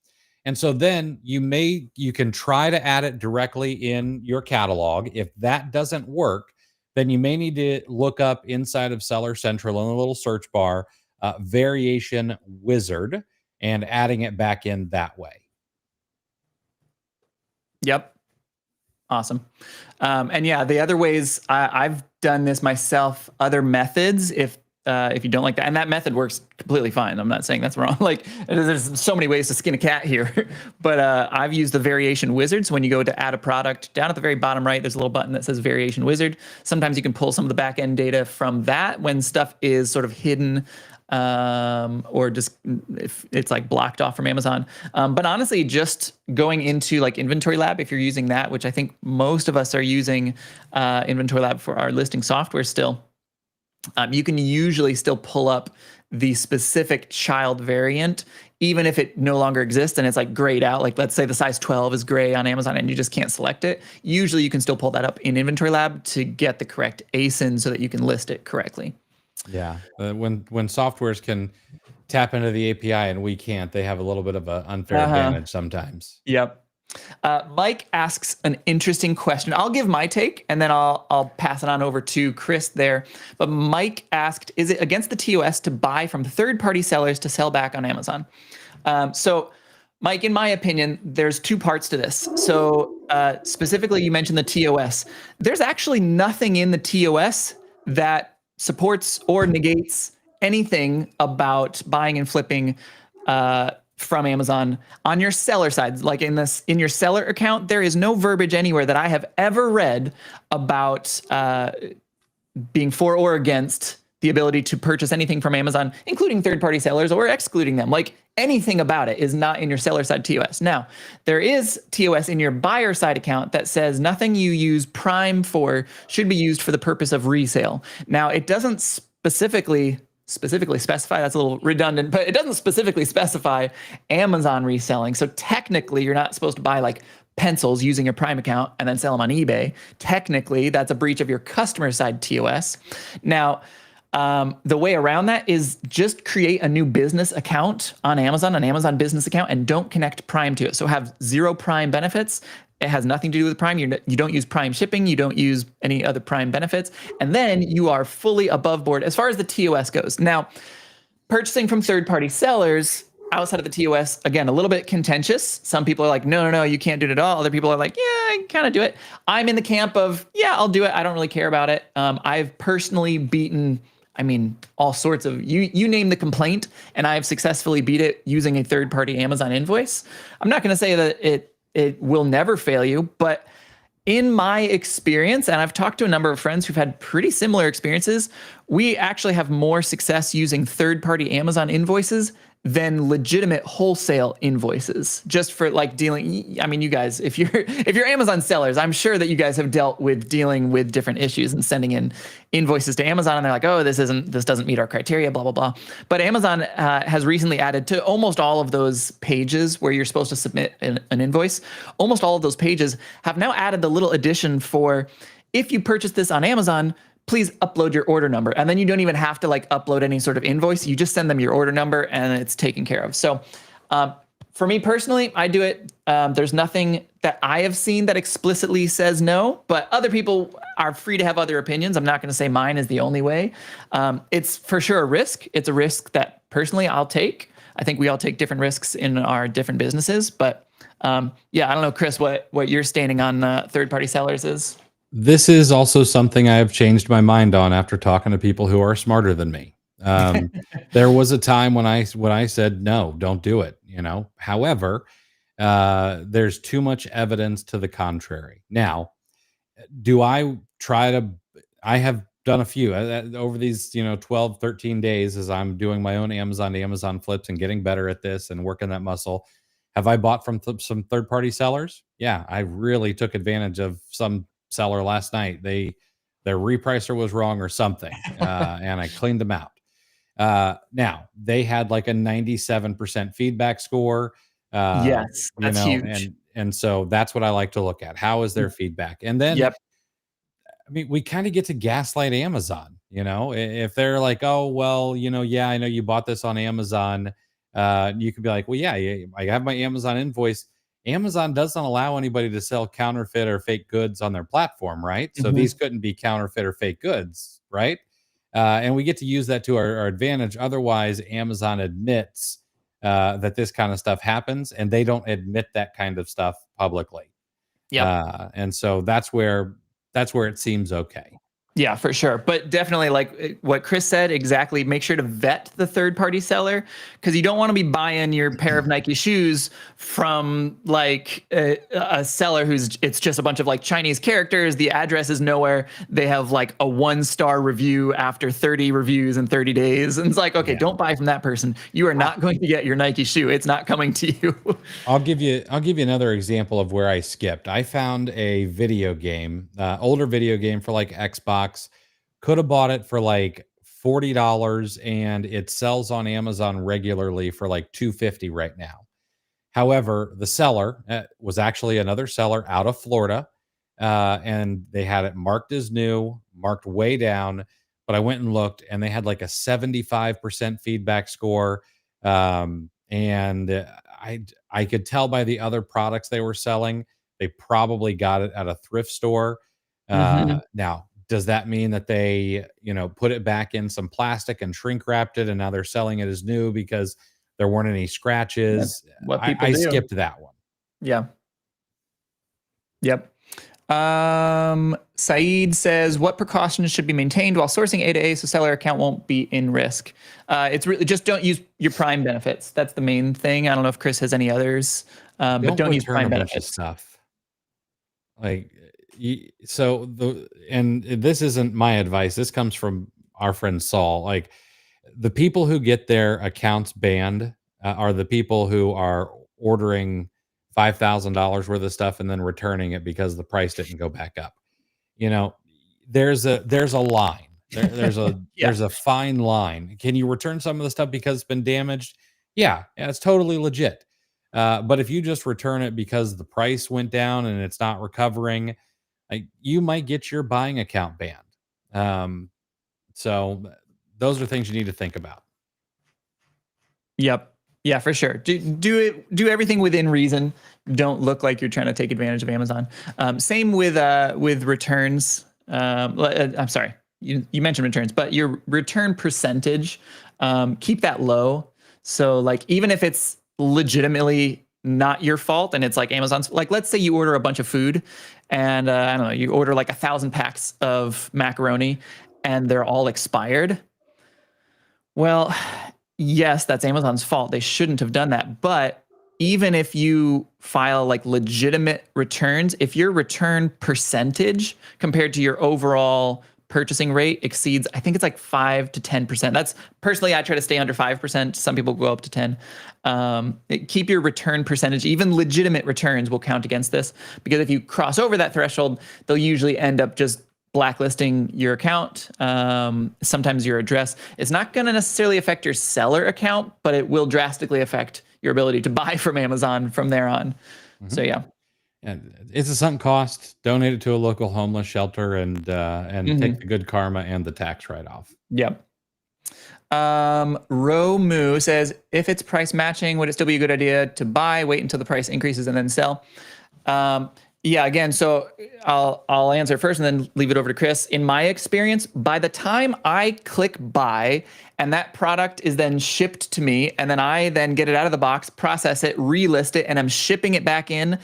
Speaker 2: And so then you can try to add it directly in your catalog. If that doesn't work, then you may need to look up inside of Seller Central in the little search bar, variation wizard, and adding it back in that way.
Speaker 1: Yep. Awesome. And yeah, the other ways I've done this myself, other methods, if you don't like that, and that method works completely fine. I'm not saying that's wrong. Like there's so many ways to skin a cat here, but I've used the variation wizard. So when you go to add a product, down at the very bottom right, there's a little button that says variation wizard. Sometimes you can pull some of the back end data from that when stuff is sort of hidden, or just if it's like blocked off from Amazon. But honestly, just going into like Inventory Lab, if you're using that, which I think most of us are using Inventory Lab for our listing software still, you can usually still pull up the specific child variant, even if it no longer exists and it's like grayed out. Like let's say the size 12 is gray on Amazon and you just can't select it. Usually you can still pull that up in Inventory Lab to get the correct ASIN so that you can list it correctly.
Speaker 2: Yeah, when softwares can tap into the API and we can't, they have a little bit of an unfair advantage sometimes.
Speaker 1: Yep. Mike asks an interesting question. I'll give my take and then I'll pass it on over to Chris there. But Mike asked, is it against the TOS to buy from third-party sellers to sell back on Amazon? So Mike, in my opinion, there's two parts to this. So specifically, you mentioned the TOS. There's actually nothing in the TOS that supports or negates anything about buying and flipping from Amazon on your seller side. Like in your seller account, there is no verbiage anywhere that I have ever read about being for or against the ability to purchase anything from Amazon, including third-party sellers or excluding them. Like anything about it is not in your seller side TOS. Now, there is TOS in your buyer side account that says nothing you use Prime for should be used for the purpose of resale. Now, it doesn't specifically specify, that's a little redundant, but it doesn't specifically specify Amazon reselling. So technically, you're not supposed to buy like pencils using your Prime account and then sell them on eBay. Technically, that's a breach of your customer side TOS. Now, the way around that is just create a new business account on Amazon, an Amazon business account, and don't connect Prime to it. So have zero Prime benefits. It has nothing to do with Prime. You don't use Prime shipping. You don't use any other Prime benefits. And then you are fully above board as far as the TOS goes. Now, purchasing from third-party sellers outside of the TOS, again, a little bit contentious. Some people are like, no, you can't do it at all. Other people are like, yeah, I kind of do it. I'm in the camp of, yeah, I'll do it. I don't really care about it. I've personally beaten, all sorts of, you name the complaint, and I've successfully beat it using a third-party Amazon invoice. I'm not going to say that it will never fail you, but in my experience, and I've talked to a number of friends who've had pretty similar experiences, we actually have more success using third-party Amazon invoices than legitimate wholesale invoices, just for like dealing. You guys, if you're Amazon sellers, I'm sure that you guys have dealt with dealing with different issues and sending in invoices to Amazon, and they're like, oh, this doesn't meet our criteria, blah blah blah. But Amazon has recently added to almost all of those pages where you're supposed to submit an invoice. Almost all of those pages have now added the little addition for, if you purchase this on Amazon, please upload your order number. And then you don't even have to like upload any sort of invoice. You just send them your order number and it's taken care of. So for me personally, I do it. There's nothing that I have seen that explicitly says no, but other people are free to have other opinions. I'm not going to say mine is the only way. It's for sure a risk. It's a risk that personally I'll take. I think we all take different risks in our different businesses, but I don't know, Chris, what your standing on third-party sellers is.
Speaker 2: This is also something I have changed my mind on after talking to people who are smarter than me. There was a time when I said, no, don't do it. However, there's too much evidence to the contrary. Now, I have done a few over these, 12, 13 days as I'm doing my own Amazon to Amazon flips and getting better at this and working that muscle. Have I bought from some third-party sellers? Yeah, I really took advantage of some seller last night. Their repricer was wrong or something, and I cleaned them out. Now they had like a 97% feedback score.
Speaker 1: Yes, that's huge.
Speaker 2: And And so that's what I like to look at. How is their feedback? And then,
Speaker 1: Yep.
Speaker 2: I mean, we kind of get to gaslight Amazon, if they're like, oh, well, yeah, I know you bought this on Amazon. You could be like, well, yeah, yeah, I have my Amazon invoice. Amazon doesn't allow anybody to sell counterfeit or fake goods on their platform, right? So
Speaker 1: Mhm.
Speaker 2: these couldn't be counterfeit or fake goods, right? And we get to use that to our advantage. Otherwise, Amazon admits that this kind of stuff happens, and they don't admit that kind of stuff publicly.
Speaker 1: Yep.
Speaker 2: And so that's where it seems okay.
Speaker 1: Yeah, for sure. But definitely, like what Chris said, exactly. Make sure to vet the third party seller, because you don't want to be buying your pair of Nike shoes from like a seller it's just a bunch of like Chinese characters. The address is nowhere. They have like a 1-star review after 30 reviews in 30 days. And it's like, okay,
Speaker 2: Yeah.
Speaker 1: don't buy from that person. You are not going to get your Nike shoe. It's not coming to you.
Speaker 2: I'll give you another example of where I skipped. I found a video game, older video game for like Xbox. Could have bought it for like $40, and it sells on Amazon regularly for like 250 right now. However, the seller was actually another seller out of Florida, and they had it marked as new, marked way down. But I went and looked, and they had like a 75% feedback score. And I could tell by the other products they were selling, they probably got it at a thrift store.
Speaker 1: Hmm.
Speaker 2: Now, does that mean that they, put it back in some plastic and shrink wrapped it, and now they're selling it as new because there weren't any scratches?
Speaker 1: That's what
Speaker 2: I,
Speaker 1: people
Speaker 2: I
Speaker 1: do.
Speaker 2: skipped that one.
Speaker 1: Yeah. Yep. Saeed says, what precautions should be maintained while sourcing A to A so seller account won't be in risk? It's really just don't use your Prime benefits. That's the main thing. I don't know if Chris has any others, but
Speaker 2: Don't
Speaker 1: don't use
Speaker 2: return
Speaker 1: Prime
Speaker 2: a bunch of
Speaker 1: benefits.
Speaker 2: stuff. Like, and this isn't my advice. This comes from our friend Saul. Like, the people who get their accounts banned are the people who are ordering $5,000 worth of stuff and then returning it because the price didn't go back up. You know, there's a line. There's a
Speaker 1: Yeah.
Speaker 2: there's a fine line. Can you return some of the stuff because it's been damaged? Yeah, it's totally legit. But if you just return it because the price went down and it's not recovering, like, you might get your buying account banned. Um, so those are things you need to think about.
Speaker 1: Yep. Yeah, for sure. Do everything within reason. Don't look like you're trying to take advantage of Amazon. Same with returns. I'm sorry, you mentioned returns, but your return percentage, keep that low. So like even if it's legitimately not your fault and it's like Amazon's, like let's say you order a bunch of food and I don't know, you order like 1,000 packs of macaroni and they're all expired. Well, yes, that's Amazon's fault. They shouldn't have done that. But even if you file like legitimate returns, if your return percentage compared to your overall purchasing rate exceeds, I think it's like 5 to 10%. That's personally, I try to stay under 5%. Some people go up to 10. Keep your return percentage, even legitimate returns will count against this, because if you cross over that threshold, they'll usually end up just blacklisting your account, sometimes your address. It's not going to necessarily affect your seller account, but it will drastically affect your ability to buy from Amazon from there on. So
Speaker 2: Mhm.
Speaker 1: yeah.
Speaker 2: And it's a sunk cost. Donate it to a local homeless shelter, and take
Speaker 1: Hmm.
Speaker 2: the good karma and the tax write off.
Speaker 1: Yep. Romu says, if it's price matching, would it still be a good idea to buy, wait until the price increases and then sell? Yeah, again, so I'll answer first and then leave it over to Chris. In my experience, by the time I click buy and that product is then shipped to me, and then I then get it out of the box, process it, relist it, and I'm shipping it back in,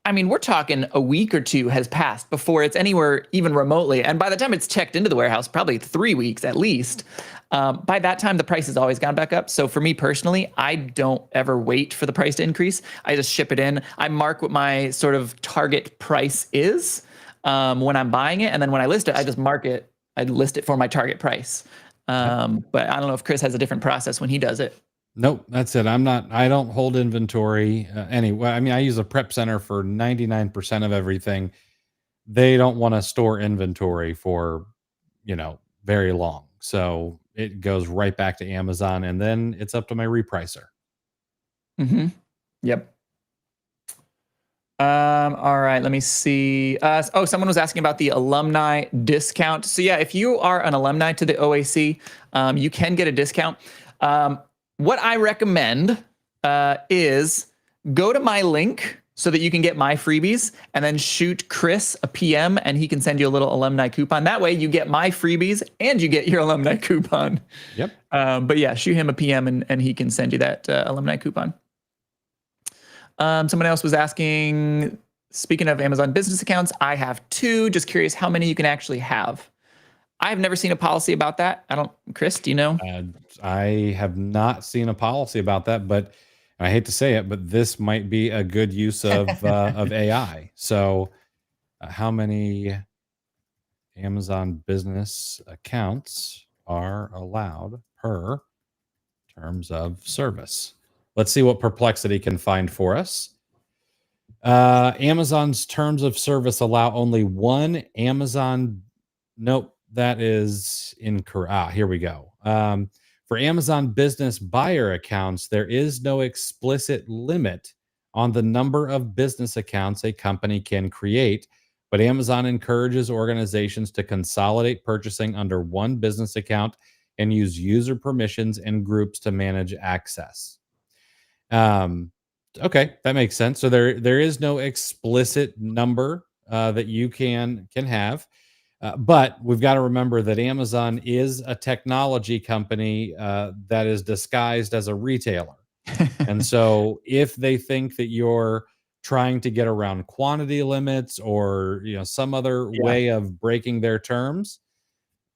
Speaker 1: I mean, we're talking a week or two has passed before it's anywhere even remotely. And by the time it's checked into the warehouse, probably 3 weeks at least. By that time, the price has always gone back up. So for me personally, I don't ever wait for the price to increase. I just ship it in. I mark what my sort of target price is when I'm buying it. And then when I list it, I just mark it. I list it for my target price.
Speaker 2: Yep.
Speaker 1: But I don't know if Chris has a different process when he does it.
Speaker 2: Nope, that's it. I don't hold inventory anyway. I mean, I use a prep center for 99% of everything. They don't want to store inventory for, very long. So it goes right back to Amazon, and then it's up to my repricer.
Speaker 1: Mm-hmm. Yep. All right, let me see. Someone was asking about the alumni discount. So yeah, if you are an alumni to the OAC, you can get a discount. What I recommend is go to my link so that you can get my freebies, and then shoot Chris a PM, and he can send you a little alumni coupon. That way, you get my freebies and you get your alumni coupon.
Speaker 2: Yep.
Speaker 1: But yeah, shoot him a PM, and he can send you that alumni coupon. Someone else was asking, speaking of Amazon business accounts, I have 2. Just curious how many you can actually have. I've never seen a policy about that. Chris, do you know?
Speaker 2: I have not seen a policy about that, but I hate to say it, but this might be a good use of AI. So, how many Amazon business accounts are allowed per terms of service? Let's see what Perplexity can find for us. Amazon's terms of service allow only one Amazon. Nope, that is incorrect. Here we go. For Amazon business buyer accounts, there is no explicit limit on the number of business accounts a company can create, but Amazon encourages organizations to consolidate purchasing under one business account and use user permissions and groups to manage access. Okay, that makes sense. So there is no explicit number that you can have, but we've got to remember that Amazon is a technology company that is disguised as a retailer, and so if they think that you're trying to get around quantity limits or some other
Speaker 1: Yeah.
Speaker 2: way of breaking their terms,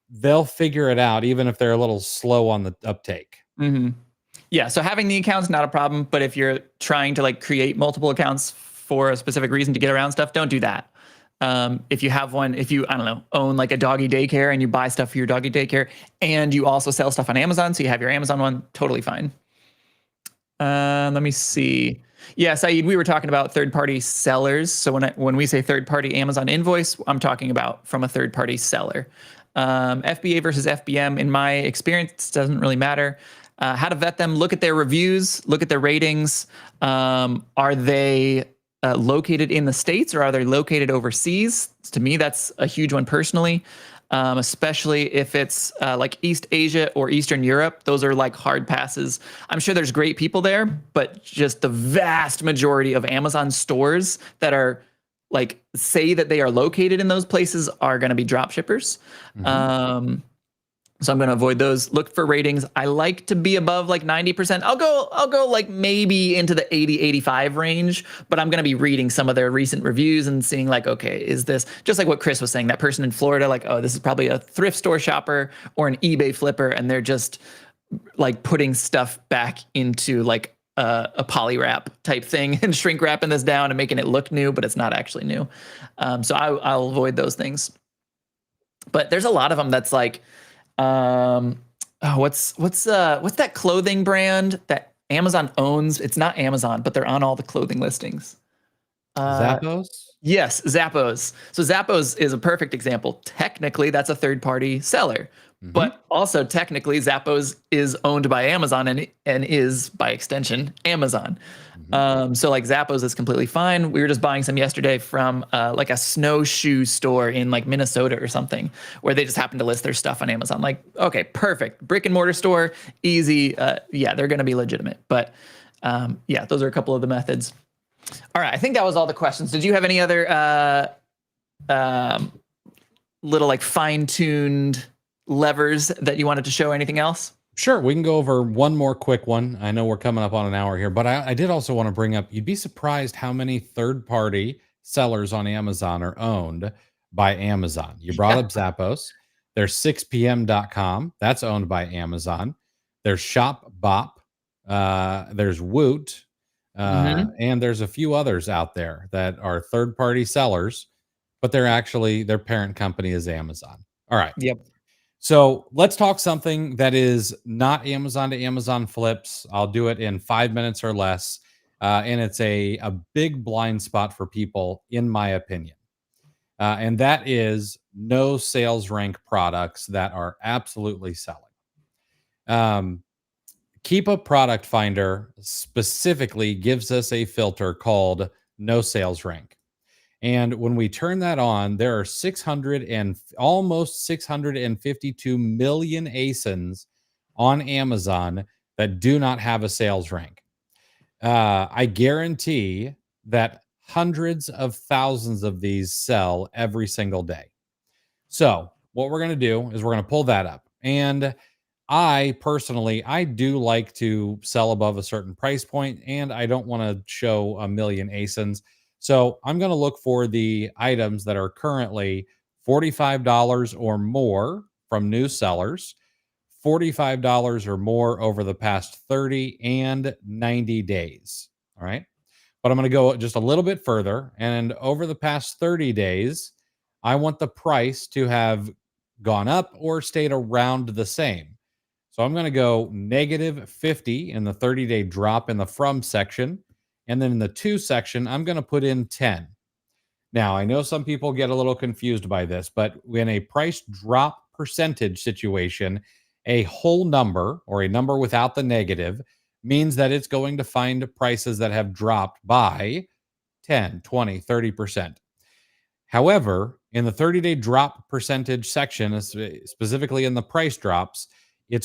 Speaker 2: they'll figure it out, even if they're a little slow on the uptake.
Speaker 1: Mm-hmm. Yeah, so having the account's not a problem, but if you're trying to like create multiple accounts for a specific reason to get around stuff, don't do that. If you have one, if you, I don't know, own like a doggy daycare and you buy stuff for your doggy daycare and you also sell stuff on Amazon, so you have your Amazon one, totally fine. Let me see. Yeah, Saeed, we were talking about third-party sellers. So when we say third-party Amazon invoice, I'm talking about from a third-party seller. FBA versus FBM, in my experience, doesn't really matter. How to vet them: look at their reviews, look at their ratings. Are they located in the States or are they located overseas? To me, that's a huge one personally, especially if it's like East Asia or Eastern Europe. Those are like hard passes. I'm sure there's great people there, but just the vast majority of Amazon stores that are like say that they are located in those places are going to be drop shippers. Mm-hmm. So I'm going to avoid those. Look for ratings. I like to be above like 90%. I'll go like maybe into the 80, 85 range, but I'm going to be reading some of their recent reviews and seeing like, okay, is this just like what Chris was saying, that person in Florida, like, oh, this is probably a thrift store shopper or an eBay flipper, and they're just like putting stuff back into like a poly wrap type thing and shrink wrapping this down and making it look new, but it's not actually new. So I'll avoid those things. But there's a lot of them that's like, what's that clothing brand that Amazon owns? It's not Amazon, but they're on all the clothing listings.
Speaker 2: Zappos?
Speaker 1: Yes, Zappos. So Zappos is a perfect example. Technically, that's a third-party seller, but also technically Zappos is owned by Amazon and is by extension Amazon. So like Zappos is completely fine. We were just buying some yesterday from like a snowshoe store in like Minnesota or something, where they just happen to list their stuff on Amazon. Like, okay, perfect. Brick and mortar store, easy. Yeah, they're going to be legitimate. But yeah, those are a couple of the methods. All right, I think that was all the questions. Did you have any other little like fine-tuned levers that you wanted to show? Anything else?
Speaker 2: Sure, we can go over one more quick one. I know we're coming up on an hour here, but I did also want to bring up, you'd be surprised how many third-party sellers on Amazon are owned by Amazon. You brought up Zappos. There's 6pm.com. That's owned by Amazon. There's ShopBop. There's Woot. And there's a few others out there that are third-party sellers, but their parent company is Amazon. All right.
Speaker 1: Yep.
Speaker 2: So let's talk something that is not Amazon to Amazon flips. I'll do it in 5 minutes or less. And it's a big blind spot for people, in my opinion. And that is no sales rank products that are absolutely selling. Keep a Product Finder specifically gives us a filter called no sales rank. And when we turn that on, there are almost 652 million ASINs on Amazon that do not have a sales rank. I guarantee that hundreds of thousands of these sell every single day. So what we're going to do is we're going to pull that up. And I personally, I do like to sell above a certain price point, and I don't want to show a million ASINs. So I'm going to look for the items that are currently $45 or more from new sellers, $45 or more over the past 30 and 90 days. All right. But I'm going to go just a little bit further. And over the past 30 days, I want the price to have gone up or stayed around the same. So I'm going to go negative 50 in the 30-day drop in the from section. And then in the to section, I'm going to put in 10. Now, I know some people get a little confused by this, but in a price drop percentage situation, a whole number or a number without the negative means that it's going to find prices that have dropped by 10, 20, 30%. However, in the 30-day drop percentage section, specifically in the price drops,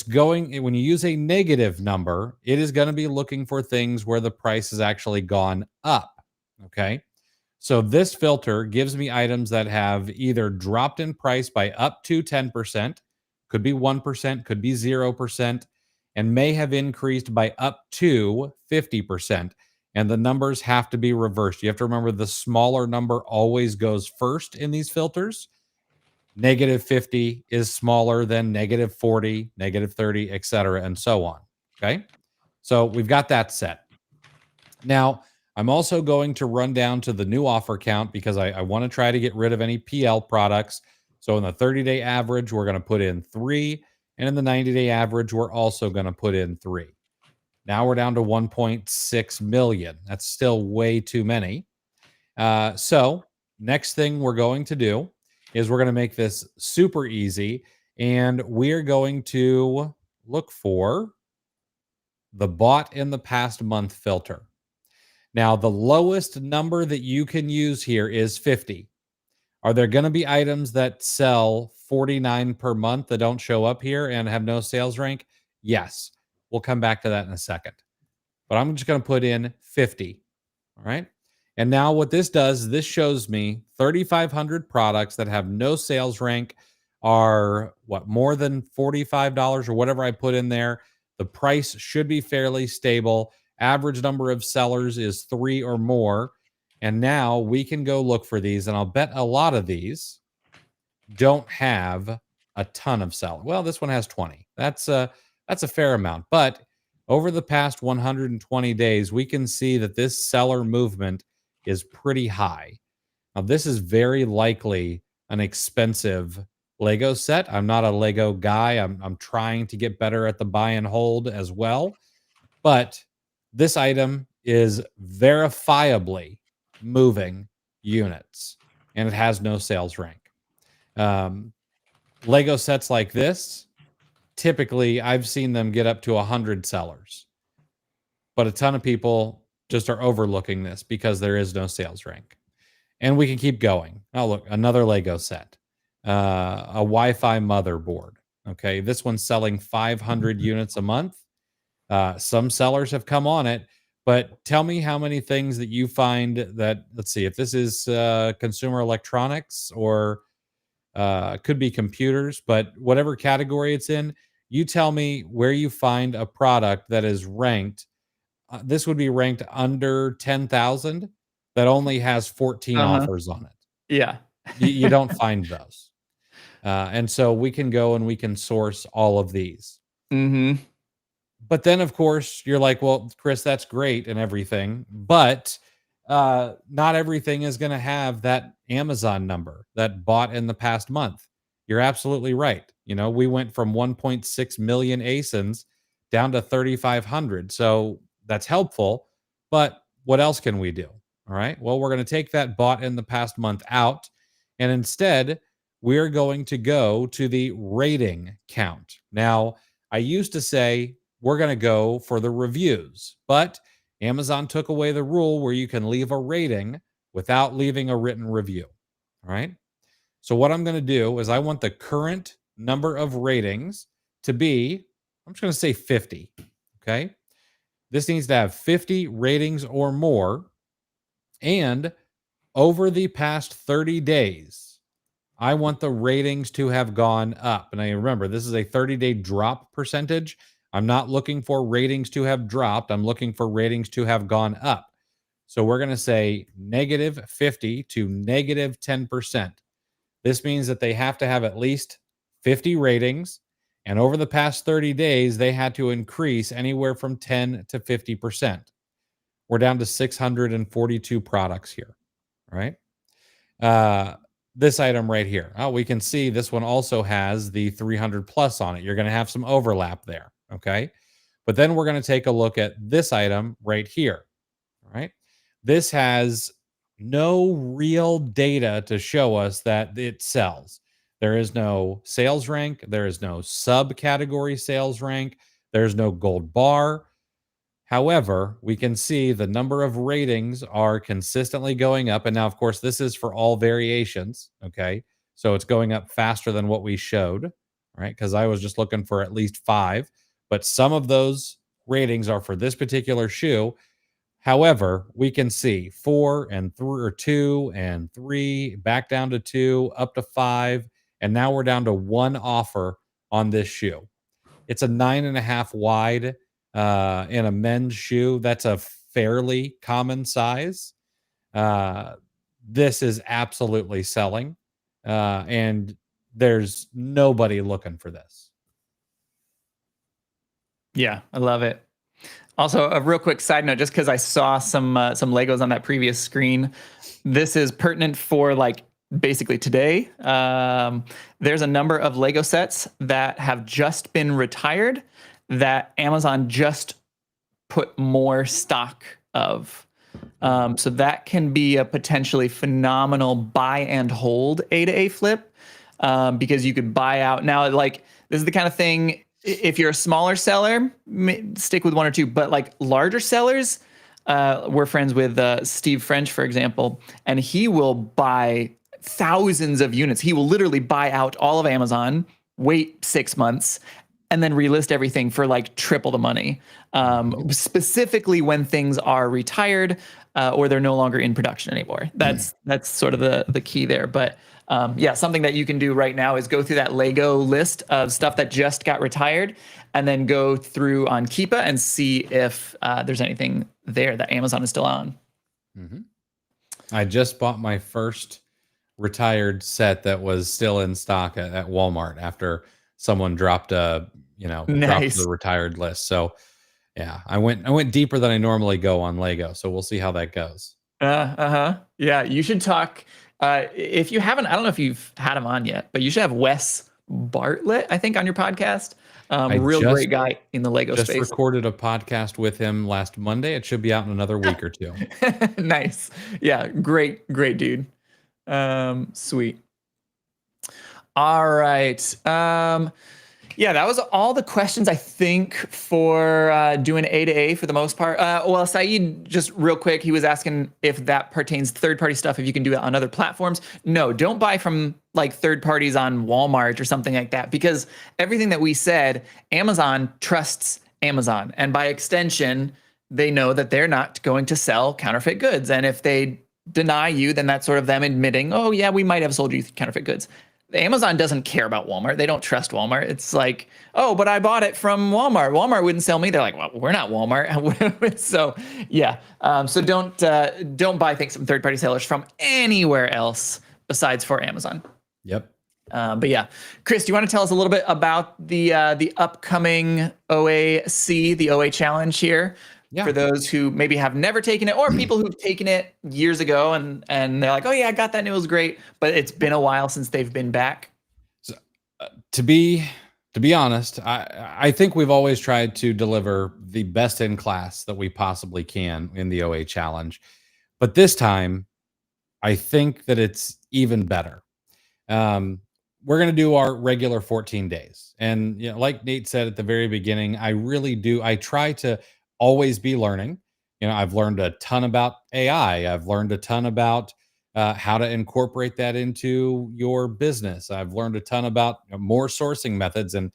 Speaker 2: when you use a negative number, it is going to be looking for things where the price has actually gone up. Okay. So this filter gives me items that have either dropped in price by up to 10%, could be 1%, could be 0%, and may have increased by up to 50%. And the numbers have to be reversed. You have to remember the smaller number always goes first in these filters. Negative 50 is smaller than negative 40, negative 30, etc., and so on. Okay. So we've got that set. Now, I'm also going to run down to the new offer count because I want to try to get rid of any PL products. So in the 30-day average, we're going to put in 3. And in the 90-day average, we're also going to put in 3. Now we're down to 1.6 million. That's still way too many. So next thing we're going to do is we're going to make this super easy. And we're going to look for the bought in the past month filter. Now, the lowest number that you can use here is 50. Are there going to be items that sell 49 per month that don't show up here and have no sales rank? Yes. We'll come back to that in a second. But I'm just going to put in 50. All right. And now what this does is this shows me 3,500 products that have no sales rank are more than $45 or whatever I put in there. The price should be fairly stable. Average number of sellers is 3 or more. And now we can go look for these. And I'll bet a lot of these don't have a ton of sellers. Well, this one has 20. That's a fair amount. But over the past 120 days, we can see that this seller movement is pretty high. Now, this is very likely an expensive Lego set. I'm not a Lego guy. I'm trying to get better at the buy and hold as well. But this item is verifiably moving units, and it has no sales rank. Lego sets like this, typically I've seen them get up to 100 sellers. But a ton of people just are overlooking this because there is no sales rank. And we can keep going. Oh, look, another Lego set. A Wi-Fi motherboard. Okay, this one's selling 500 units a month. Some sellers have come on it, but tell me how many things that you find that, let's see, if this is consumer electronics or could be computers, but whatever category it's in, you tell me where you find a product that is ranked. This would be ranked under 10,000 that only has 14 offers on it.
Speaker 1: Yeah.
Speaker 2: You don't find those. And so we can go and we can source all of these.
Speaker 1: Mm-hmm.
Speaker 2: But then, of course, you're like, well, Chris, that's great and everything, but not everything is going to have that Amazon number that bought in the past month. You're absolutely right. You know, we went from 1.6 million ASINs down to 3,500. So that's helpful. But what else can we do? All right. Well, we're going to take that bought in the past month out. And instead, we're going to go to the rating count. Now, I used to say we're going to go for the reviews, but Amazon took away the rule where you can leave a rating without leaving a written review. All right. So what I'm going to do is I want the current number of ratings to be, I'm just going to say 50. Okay. This needs to have 50 ratings or more. And over the past 30 days, I want the ratings to have gone up. And I remember this is a 30-day drop percentage. I'm not looking for ratings to have dropped. I'm looking for ratings to have gone up. So we're going to say -50 to -10%. This means that they have to have at least 50 ratings. And over the past 30 days, they had to increase anywhere from 10 to 50%. We're down to 642 products here. All right. This item right here. Oh, we can see this one also has the 300 plus on it. You're going to have some overlap there. Okay. But then we're going to take a look at this item right here. All right. This has no real data to show us that it sells. There is no sales rank. There is no subcategory sales rank. There's no gold bar. However, we can see the number of ratings are consistently going up. And now, of course, this is for all variations. Okay. So it's going up faster than what we showed, right? Because I was just looking for at least 5, but some of those ratings are for this particular shoe. However, we can see 4 and 3 or 2 and 3, back down to 2, up to 5. And now we're down to 1 offer on this shoe. It's a 9.5 wide in a men's shoe. That's a fairly common size. This is absolutely selling. And there's nobody looking for this.
Speaker 1: Yeah, I love it. Also, a real quick side note, just because I saw some Legos on that previous screen, this is pertinent for like basically today. There's a number of Lego sets that have just been retired that Amazon just put more stock of. So that can be a potentially phenomenal buy and hold A to A flip, because you could buy out. Now, like, this is the kind of thing, if you're a smaller seller, stick with 1 or 2, but like larger sellers, we're friends with Steve French, for example, and he will buy thousands of units. He will literally buy out all of Amazon, wait 6 months, and then relist everything for like triple the money, specifically when things are retired or they're no longer in production anymore. That's sort of the key there. But yeah, something that you can do right now is go through that Lego list of stuff that just got retired, and then go through on Keepa and see if there's anything there that Amazon is still on.
Speaker 2: Mm-hmm. I just bought my first retired set that was still in stock at Walmart after someone dropped dropped the retired list. So yeah, I went deeper than I normally go on Lego. So we'll see how that goes.
Speaker 1: Yeah, you should talk. If you haven't, I don't know if you've had him on yet, but you should have Wes Bartlett, I think, on your podcast. Great guy in the Lego space.
Speaker 2: Just recorded a podcast with him last Monday. It should be out in another week or 2.
Speaker 1: Nice. Yeah, great dude. Sweet. All right. Yeah, that was all the questions, I think, for doing A to A for the most part. Well, Saeed, just real quick, he was asking if that pertains to third-party stuff, if you can do it on other platforms. No, don't buy from like third parties on Walmart or something like that, because everything that we said, Amazon trusts Amazon. And by extension, they know that they're not going to sell counterfeit goods. And if they deny you, then that's sort of them admitting, oh, yeah, we might have sold you counterfeit goods. Amazon doesn't care about Walmart. They don't trust Walmart. It's like, oh, but I bought it from Walmart. Walmart wouldn't sell me. They're like, well, we're not Walmart. So yeah. So don't buy things from third-party sellers from anywhere else besides for Amazon.
Speaker 2: Yep.
Speaker 1: But yeah, Chris, do you want to tell us a little bit about the upcoming OAC, the OA challenge here? Yeah. For those who maybe have never taken it, or people who've taken it years ago and they're like, oh yeah, I got that and it was great, but it's been a while since they've been back.
Speaker 2: So, to be honest, I think we've always tried to deliver the best in class that we possibly can in the OA challenge, but this time I think that it's even better. We're going to do our regular 14 days. And like Nate said at the very beginning, I try to always be learning. I've learned a ton about AI. I've learned a ton about how to incorporate that into your business. I've learned a ton about more sourcing methods, and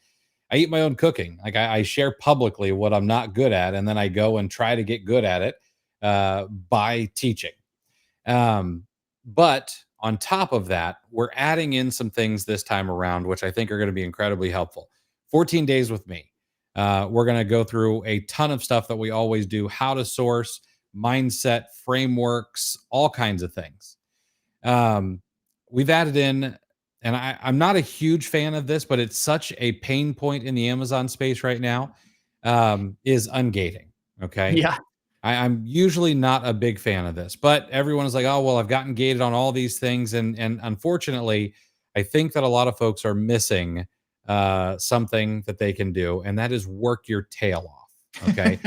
Speaker 2: I eat my own cooking. Like I share publicly what I'm not good at, and then I go and try to get good at it by teaching. But on top of that, we're adding in some things this time around, which I think are going to be incredibly helpful. 14 days with me. We're going to go through a ton of stuff that we always do: how to source, mindset, frameworks, all kinds of things. Um, we've added in, and I'm not a huge fan of this, but it's such a pain point in the Amazon space right now, is ungating. Okay.
Speaker 1: Yeah.
Speaker 2: I'm usually not a big fan of this, but everyone is like, oh, well, I've gotten gated on all these things. And unfortunately, I think that a lot of folks are missing something that they can do, and that is work your tail off. Okay.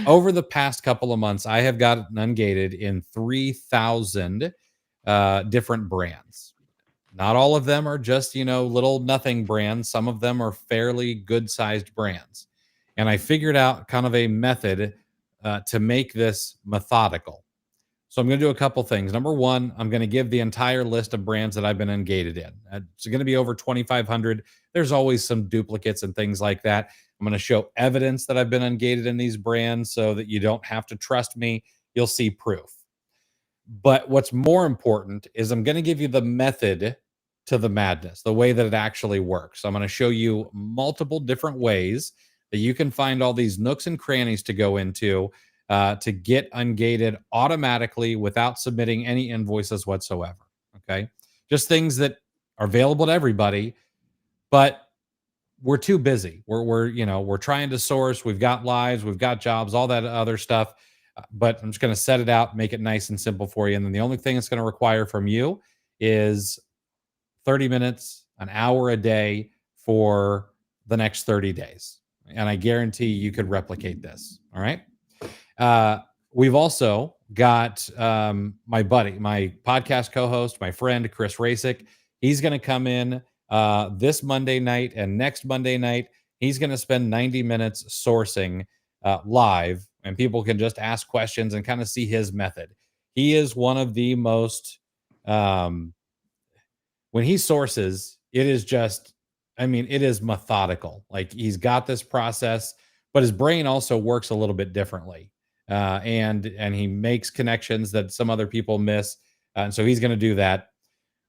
Speaker 2: Over the past couple of months, I have gotten ungated in 3,000 different brands. Not all of them are just, little nothing brands. Some of them are fairly good sized brands. And I figured out kind of a method to make this methodical. So I'm going to do a couple things. Number one, I'm going to give the entire list of brands that I've been ungated in. It's going to be over 2,500. There's always some duplicates and things like that. I'm going to show evidence that I've been ungated in these brands so that you don't have to trust me. You'll see proof. But what's more important is I'm going to give you the method to the madness, the way that it actually works. So I'm going to show you multiple different ways that you can find all these nooks and crannies to go into to get ungated automatically without submitting any invoices whatsoever. Okay. Just things that are available to everybody, but we're too busy. We're trying to source. We've got lives, we've got jobs, all that other stuff. But I'm just going to set it out, make it nice and simple for you. And then the only thing it's going to require from you is 30 minutes, an hour a day for the next 30 days. And I guarantee you could replicate this. All right. We've also got my buddy, my podcast co-host, my friend, Chris Rasick. He's going to come in this Monday night and next Monday night. He's going to spend 90 minutes sourcing live, and people can just ask questions and kind of see his method. He is one of the most, when he sources, it is just, it is methodical. Like, he's got this process, but his brain also works a little bit differently. And he makes connections that some other people miss. And so he's going to do that.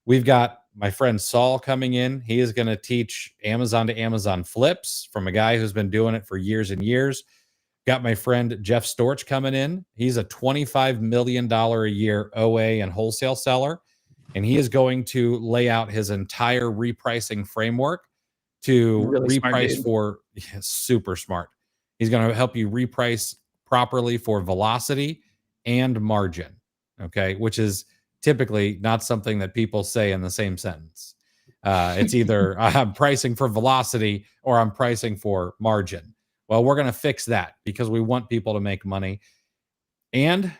Speaker 2: We've got my friend Saul coming in. He is going to teach Amazon to Amazon flips from a guy who's been doing it for years and years. Got my friend Jeff Storch coming in. He's a $25 million a year OA and wholesale seller. And he is going to lay out his entire repricing framework to
Speaker 1: Really
Speaker 2: reprice for super smart. He's going to help you reprice properly for velocity and margin. Okay. Which is typically not something that people say in the same sentence. It's either I'm pricing for velocity or I'm pricing for margin. Well, we're going to fix that because we want people to make money. And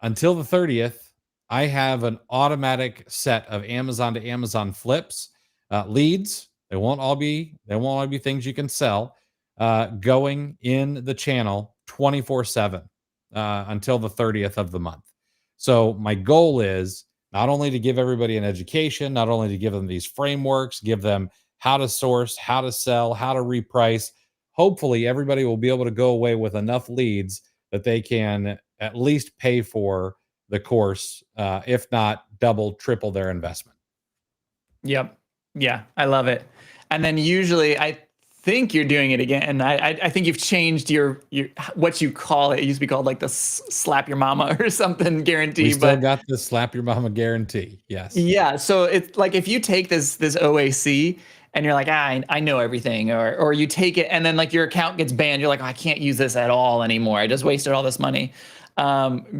Speaker 2: until the 30th, I have an automatic set of Amazon to Amazon flips, leads. They won't all be things you can sell, going in the channel 24/7 until the 30th of the month. So my goal is not only to give everybody an education, not only to give them these frameworks, give them how to source, how to sell, how to reprice. Hopefully everybody will be able to go away with enough leads that they can at least pay for the course, if not double, triple their investment.
Speaker 1: Yep. Yeah, I love it. And then usually I think you're doing it again. I think you've changed your what you call it. It used to be called like the slap your mama or something guarantee.
Speaker 2: We still got the slap your mama guarantee. Yes.
Speaker 1: Yeah. So it's like if you take this OAC and you're like, I know everything, or you take it and then like your account gets banned, you're like, oh, I can't use this at all anymore. I just wasted all this money.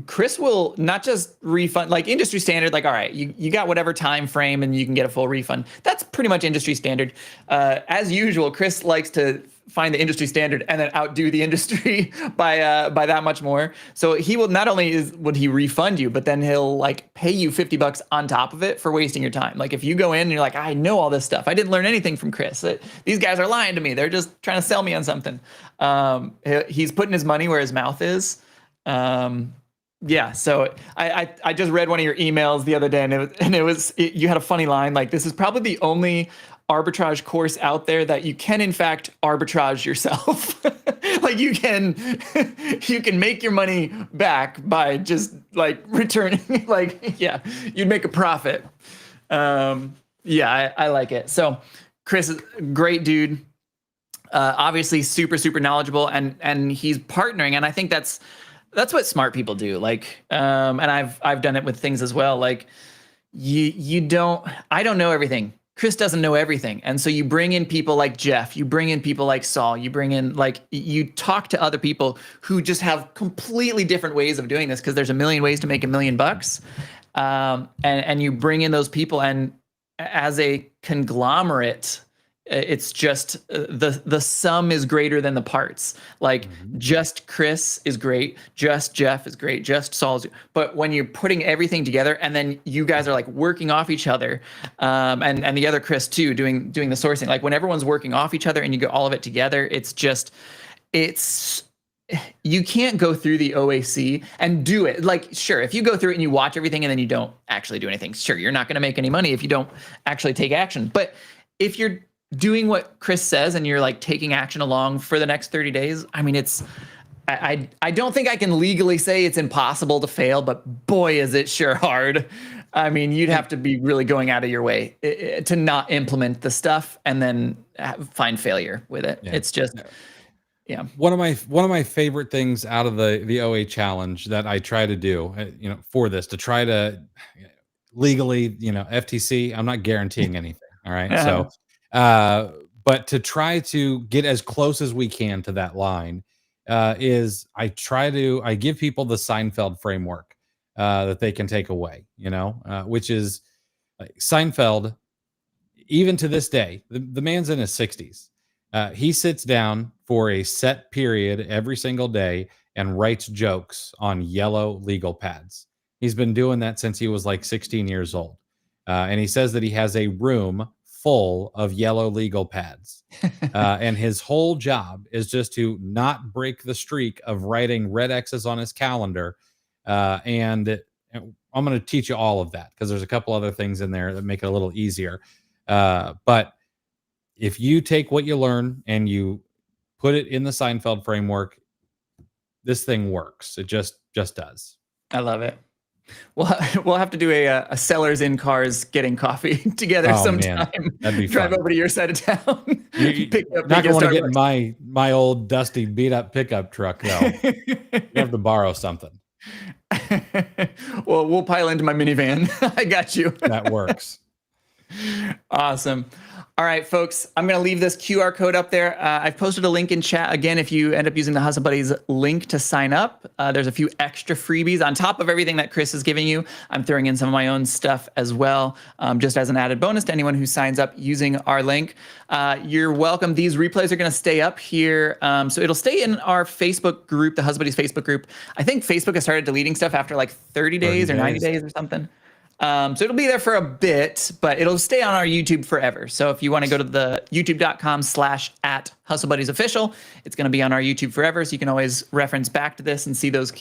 Speaker 1: Chris will not just refund, like industry standard, like, all right, you got whatever time frame and you can get a full refund. That's pretty much industry standard. As usual, Chris likes to find the industry standard and then outdo the industry by that much more. So he will not only would he refund you, but then he'll like pay you $50 on top of it for wasting your time. Like if you go in and you're like, I know all this stuff, I didn't learn anything from Chris. These guys are lying to me. They're just trying to sell me on something. He's putting his money where his mouth is. Yeah, so I just read one of your emails the other day, and you had a funny line like, this is probably the only arbitrage course out there that you can in fact arbitrage yourself. Like you can make your money back by just like returning. Like, yeah, you'd make a profit. Yeah, I like it. So Chris is a great dude. Obviously super knowledgeable, and he's partnering, and I think that's what smart people do. Like, and I've done it with things as well. Like, I don't know everything. Chris doesn't know everything. And so you bring in people like Jeff, you bring in people like Saul, you talk to other people who just have completely different ways of doing this, because there's a million ways to make $1 million. And you bring in those people, and as a conglomerate, it's just the sum is greater than the parts. Like, just Chris is great, just Jeff is great, just Saul's. But when you're putting everything together, and then you guys are like working off each other, and the other Chris too, doing the sourcing. Like, when everyone's working off each other and you get all of it together, you can't go through the OAC and do it. Like, sure, if you go through it and you watch everything and then you don't actually do anything, sure, you're not going to make any money if you don't actually take action. But if you're doing what Chris says and you're like taking action along for the next 30 days, I mean, I don't think I can legally say it's impossible to fail, but boy, is it sure hard. I mean, you'd have to be really going out of your way to not implement the stuff and then find failure with it. Yeah. It's just, yeah.
Speaker 2: One of my favorite things out of the OA challenge that I try to do, for this, to try to legally, FTC, I'm not guaranteeing anything. All right. So, but to try to get as close as we can to that line, is I give people the Seinfeld framework, that they can take away, which is like Seinfeld, even to this day, the man's in his 60s. He sits down for a set period every single day and writes jokes on yellow legal pads. He's been doing that since he was like 16 years old. And he says that he has a room full of yellow legal pads. And his whole job is just to not break the streak of writing red X's on his calendar. And I'm going to teach you all of that, because there's a couple other things in there that make it a little easier. But if you take what you learn and you put it in the Seinfeld framework, this thing works. It just does.
Speaker 1: I love it. We'll have to do a sellers in cars getting coffee together sometime. Man, that'd be Drive fun. Over to your side of town.
Speaker 2: Pick up. Not going to get my old dusty beat up pickup truck though. You have to borrow something.
Speaker 1: Well, we'll pile into my minivan. I got you.
Speaker 2: That works.
Speaker 1: Awesome. All right, folks, I'm going to leave this QR code up there. I've posted a link in chat. Again, if you end up using the Hustle Buddies link to sign up, there's a few extra freebies on top of everything that Chris is giving you. I'm throwing in some of my own stuff as well, just as an added bonus to anyone who signs up using our link. You're welcome. These replays are going to stay up here. So it'll stay in our Facebook group, the Hustle Buddies Facebook group. I think Facebook has started deleting stuff after like 30 days or 90 days or something. So it'll be there for a bit, but it'll stay on our YouTube forever. So if you want to go to the youtube.com/@HustleBuddiesOfficial, it's going to be on our YouTube forever. So you can always reference back to this and see those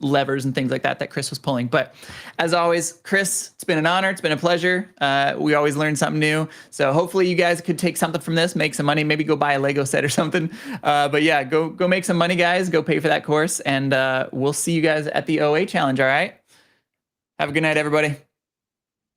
Speaker 1: levers and things like that Chris was pulling. But as always, Chris, it's been an honor. It's been a pleasure. We always learn something new. So hopefully you guys could take something from this, make some money, maybe go buy a Lego set or something. But yeah, go make some money, guys. Go pay for that course. And we'll see you guys at the OA challenge. All right. Have a good night, everybody.